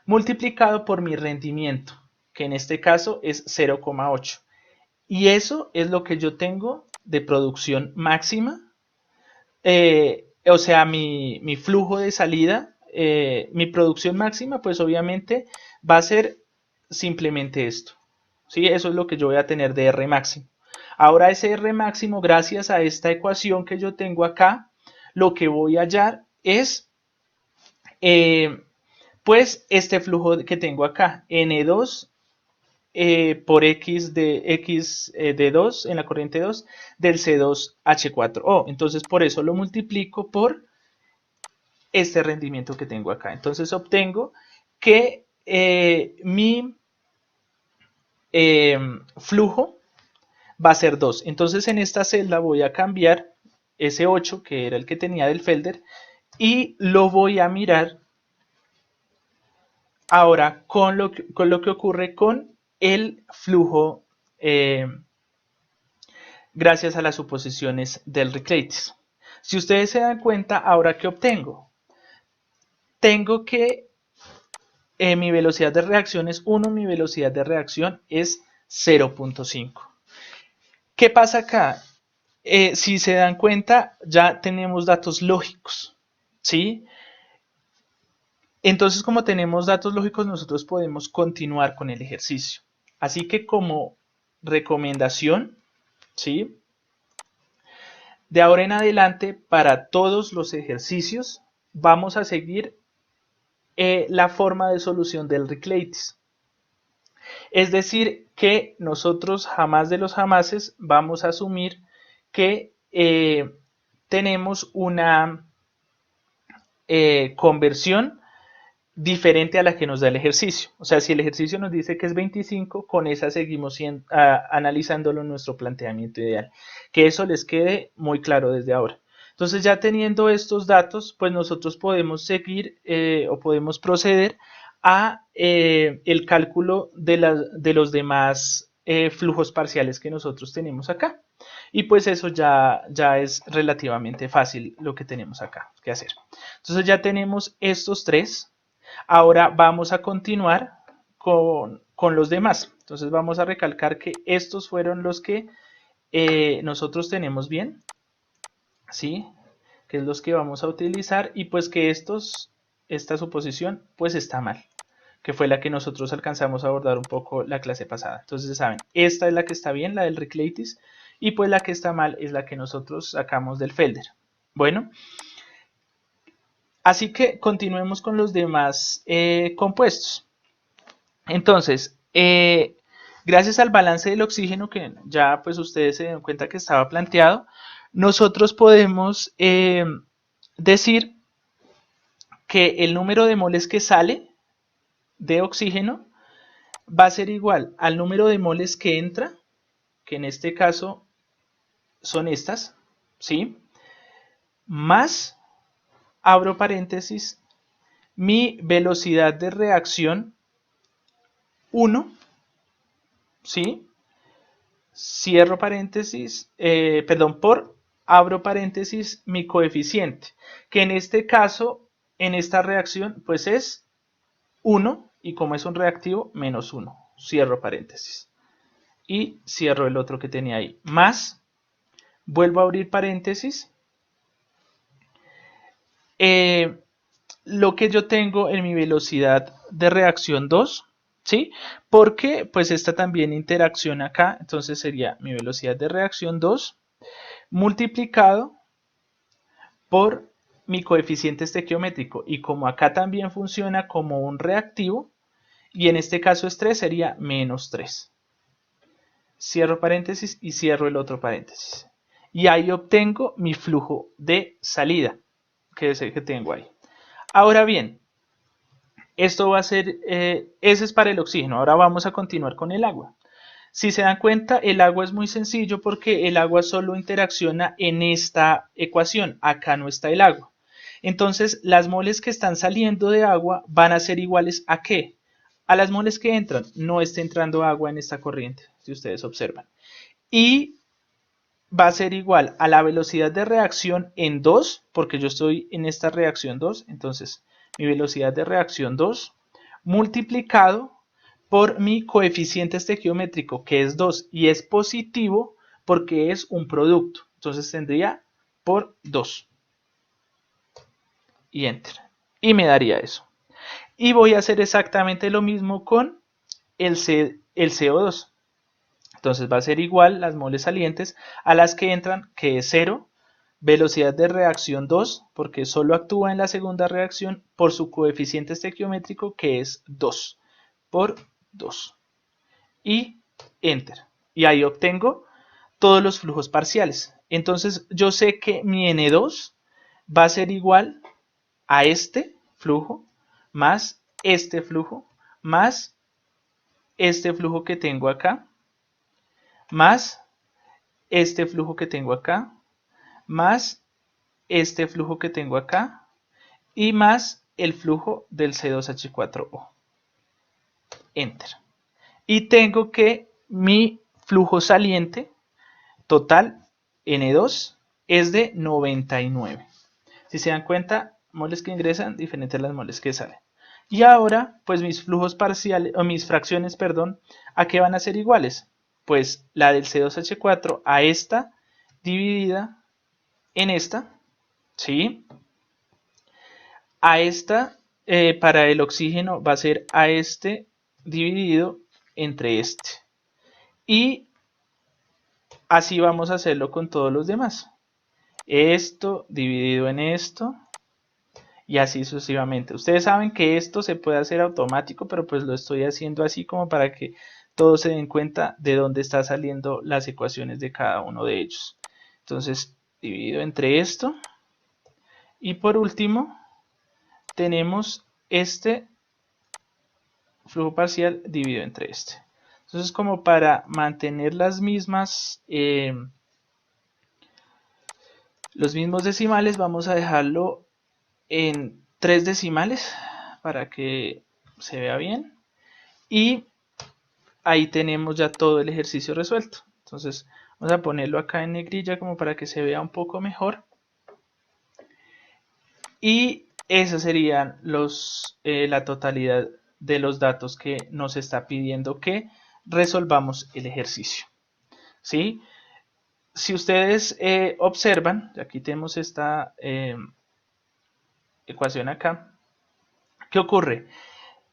multiplicado por mi rendimiento, que en este caso es 0,8. Y eso es lo que yo tengo de producción máxima, o sea, mi flujo de salida, mi producción máxima, pues obviamente va a ser simplemente esto, ¿sí? Eso es lo que yo voy a tener de R máximo. Ahora ese R máximo, gracias a esta ecuación que yo tengo acá, lo que voy a hallar es, pues, este flujo que tengo acá, N2 por X de 2 en la corriente 2 del C2H4O. Entonces, por eso lo multiplico por este rendimiento que tengo acá. Entonces, obtengo que mi flujo va a ser 2. Entonces, en esta celda voy a cambiar ese 8, que era el que tenía del Felder, y lo voy a mirar ahora con lo que ocurre con el flujo gracias a las suposiciones del Reclaitis. Si ustedes se dan cuenta, ahora ¿qué obtengo? Tengo que mi velocidad de reacción es 1, mi velocidad de reacción es 0.5. ¿Qué pasa acá? Si se dan cuenta, ya tenemos datos lógicos, ¿sí? Entonces, como tenemos datos lógicos, nosotros podemos continuar con el ejercicio. Así que como recomendación, ¿sí? De ahora en adelante, para todos los ejercicios, vamos a seguir la forma de solución del Reclaitis. Es decir, que nosotros jamás de los jamases vamos a asumir que tenemos una conversión diferente a la que nos da el ejercicio. O sea, si el ejercicio nos dice que es 25, con esa seguimos analizándolo en nuestro planteamiento ideal. Que eso les quede muy claro desde ahora. Entonces, ya teniendo estos datos, pues nosotros podemos seguir o podemos proceder a el cálculo de los demás flujos parciales que nosotros tenemos acá. Y pues eso ya es relativamente fácil lo que tenemos acá que hacer. Entonces ya tenemos estos tres. Ahora vamos a continuar con los demás. Entonces vamos a recalcar que estos fueron los que nosotros tenemos bien, ¿sí? Que es los que vamos a utilizar y pues que esta suposición pues está mal, que fue la que nosotros alcanzamos a abordar un poco la clase pasada. Entonces saben, esta es la que está bien, la del Reclaitis, y pues la que está mal es la que nosotros sacamos del Felder. Bueno, Así que continuemos con los demás compuestos. Entonces, gracias al balance del oxígeno, que ya pues ustedes se dan cuenta que estaba planteado, nosotros podemos decir que el número de moles que sale de oxígeno va a ser igual al número de moles que entra, que en este caso son estas, ¿sí? Más, abro paréntesis, mi velocidad de reacción 1, ¿sí? Cierro paréntesis, por, abro paréntesis, mi coeficiente, que en este caso, en esta reacción, pues es 1, y como es un reactivo, menos 1. Cierro paréntesis. Y cierro el otro que tenía ahí. Más, vuelvo a abrir paréntesis, lo que yo tengo en mi velocidad de reacción 2, ¿sí? Porque pues esta también interacciona acá, entonces sería mi velocidad de reacción 2 multiplicado por mi coeficiente estequiométrico. Y como acá también funciona como un reactivo, y en este caso es 3, sería menos 3. Cierro paréntesis y cierro el otro paréntesis. Y ahí obtengo mi flujo de salida, que es el que tengo ahí. Ahora bien, esto va a ser, ese es para el oxígeno. Ahora vamos a continuar con el agua. Si se dan cuenta, el agua es muy sencillo porque el agua solo interacciona en esta ecuación. Acá no está el agua. Entonces, las moles que están saliendo de agua van a ser iguales ¿a qué? A las moles que entran. No está entrando agua en esta corriente, si ustedes observan. Y va a ser igual a la velocidad de reacción en 2, porque yo estoy en esta reacción 2, entonces mi velocidad de reacción 2 multiplicado por mi coeficiente estequiométrico, que es 2, y es positivo porque es un producto, entonces tendría por 2 y enter, y me daría eso. Y voy a hacer exactamente lo mismo con el CO2. Entonces va a ser igual las moles salientes a las que entran, que es 0, velocidad de reacción 2, porque solo actúa en la segunda reacción, por su coeficiente estequiométrico, que es 2, por 2. Y enter. Y ahí obtengo todos los flujos parciales. Entonces yo sé que mi N2 va a ser igual a este flujo, más este flujo, más este flujo que tengo acá, más este flujo que tengo acá, más este flujo que tengo acá, y más el flujo del C2H4O. Enter. Y tengo que mi flujo saliente total, N2, es de 99. Si se dan cuenta, moles que ingresan, diferentes a las moles que salen. Y ahora, pues mis flujos parciales, o mis fracciones, perdón, ¿a qué van a ser iguales? Pues la del C2H4 a esta dividida en esta, ¿sí? A esta, para el oxígeno, va a ser a este dividido entre este. Y así vamos a hacerlo con todos los demás. Esto dividido en esto. Y así sucesivamente. Ustedes saben que esto se puede hacer automático, pero pues lo estoy haciendo así como para que todos se den cuenta de dónde están saliendo las ecuaciones de cada uno de ellos. Entonces, dividido entre esto. Y por último, tenemos este flujo parcial dividido entre este. Entonces, como para mantener las mismas, los mismos decimales, vamos a dejarlo en 3 decimales para que se vea bien. Y ahí tenemos ya todo el ejercicio resuelto. Entonces, vamos a ponerlo acá en negrilla como para que se vea un poco mejor. Y esos serían la totalidad de los datos que nos está pidiendo que resolvamos el ejercicio. ¿Sí? Si ustedes observan, aquí tenemos esta ecuación acá. ¿Qué ocurre?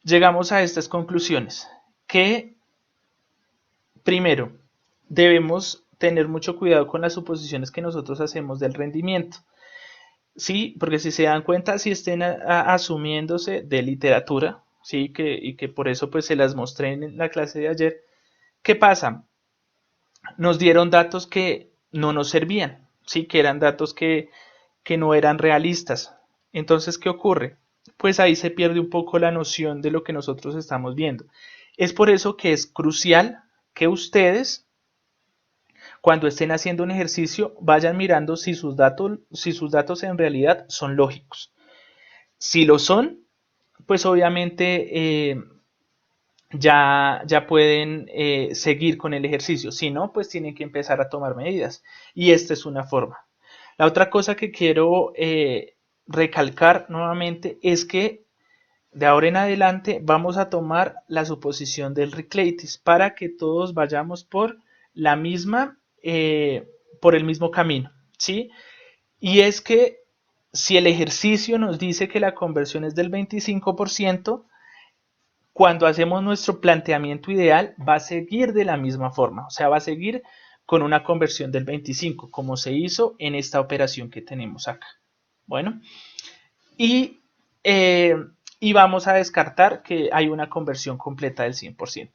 Llegamos a estas conclusiones. Que, primero, debemos tener mucho cuidado con las suposiciones que nosotros hacemos del rendimiento. Sí, porque si se dan cuenta, si estén asumiéndose de literatura, sí, y que por eso pues se las mostré en la clase de ayer. ¿Qué pasa? Nos dieron datos que no nos servían, sí, que eran datos que no eran realistas. Entonces, ¿qué ocurre? Pues ahí se pierde un poco la noción de lo que nosotros estamos viendo. Es por eso que es crucial que ustedes, cuando estén haciendo un ejercicio, vayan mirando si sus datos en realidad son lógicos. Si lo son, pues obviamente ya pueden seguir con el ejercicio. Si no, pues tienen que empezar a tomar medidas. Y esta es una forma. La otra cosa que quiero recalcar nuevamente es que de ahora en adelante vamos a tomar la suposición del Rickleitis para que todos vayamos por la misma, por el mismo camino, ¿sí? Y es que si el ejercicio nos dice que la conversión es del 25%, cuando hacemos nuestro planteamiento ideal va a seguir de la misma forma, o sea, va a seguir con una conversión del 25, como se hizo en esta operación que tenemos acá. Bueno, y, eh, y vamos a descartar que hay una conversión completa del 100%.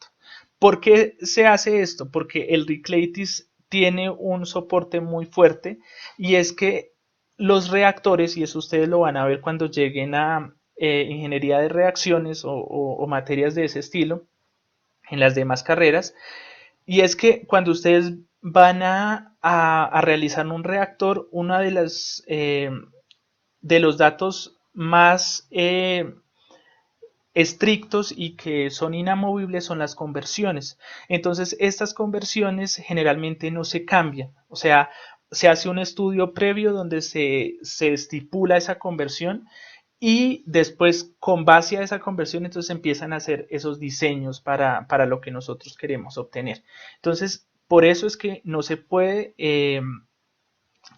¿Por qué se hace esto? Porque el Rickleitis tiene un soporte muy fuerte y es que los reactores, y eso ustedes lo van a ver cuando lleguen a ingeniería de reacciones o materias de ese estilo en las demás carreras, y es que cuando ustedes van a realizar un reactor, una de los datos más estrictos y que son inamovibles son las conversiones. Entonces, estas conversiones generalmente no se cambian. O sea, se hace un estudio previo donde se estipula esa conversión y después, con base a esa conversión, entonces empiezan a hacer esos diseños para lo que nosotros queremos obtener. Entonces, por eso es que no se puede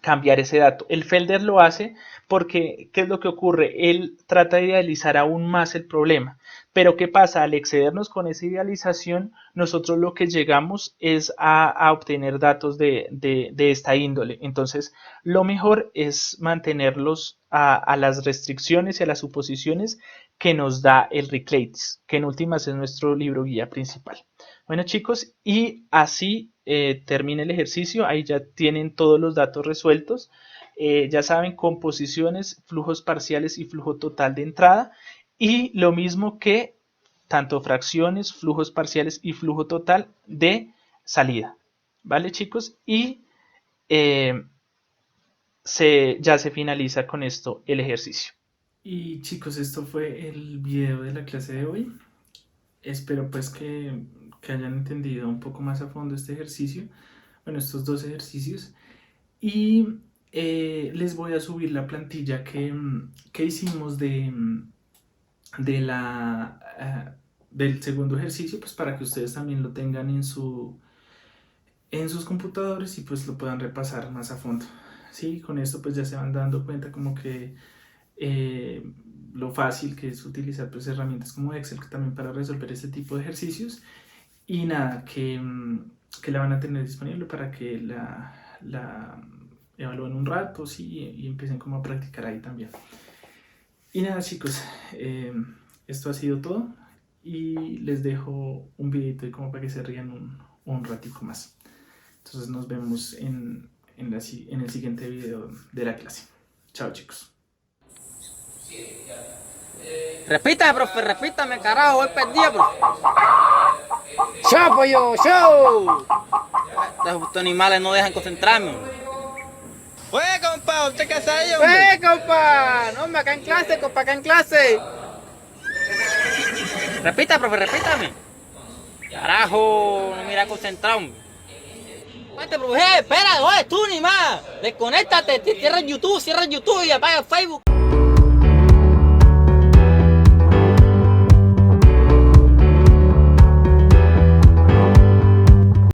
cambiar ese dato. El Felder lo hace porque, ¿qué es lo que ocurre? Él trata de idealizar aún más el problema. Pero ¿qué pasa? Al excedernos con esa idealización, nosotros lo que llegamos es a obtener datos de esta índole. Entonces, lo mejor es mantenerlos a las restricciones y a las suposiciones que nos da el Rickleitis, que en últimas es nuestro libro guía principal. Bueno, chicos, y así termina el ejercicio. Ahí ya tienen todos los datos resueltos. Ya saben, composiciones, flujos parciales y flujo total de entrada. Y lo mismo que tanto fracciones, flujos parciales y flujo total de salida. ¿Vale, chicos? Y ya se finaliza con esto el ejercicio. Y chicos, esto fue el video de la clase de hoy. Espero pues que hayan entendido un poco más a fondo este ejercicio, bueno, estos dos ejercicios. Y les voy a subir la plantilla que hicimos del segundo ejercicio, pues para que ustedes también lo tengan en sus computadores y pues lo puedan repasar más a fondo. Sí, con esto pues ya se van dando cuenta como que lo fácil que es utilizar pues herramientas como Excel también para resolver este tipo de ejercicios. Y nada, que la van a tener disponible para que la evalúen un rato, sí, y empiecen como a practicar ahí también. Y nada, chicos, esto ha sido todo y les dejo un videito ahí como para que se rían un ratico más. Entonces nos vemos en el siguiente video de la clase. Chao, chicos. Repita, profe, repítame, carajo, voy perdido, profe. ¡Show, pollo, show! Estos animales no dejan concentrarme. Oye, compa, ¿usted qué hace ahí, compa! No, me acá en clase, compa, acá en clase. Repita, profe, repítame. Carajo, no mira concentrado. Vete, profe, espera, oye, tú ni más. Desconéctate, cierra YouTube y apaga Facebook.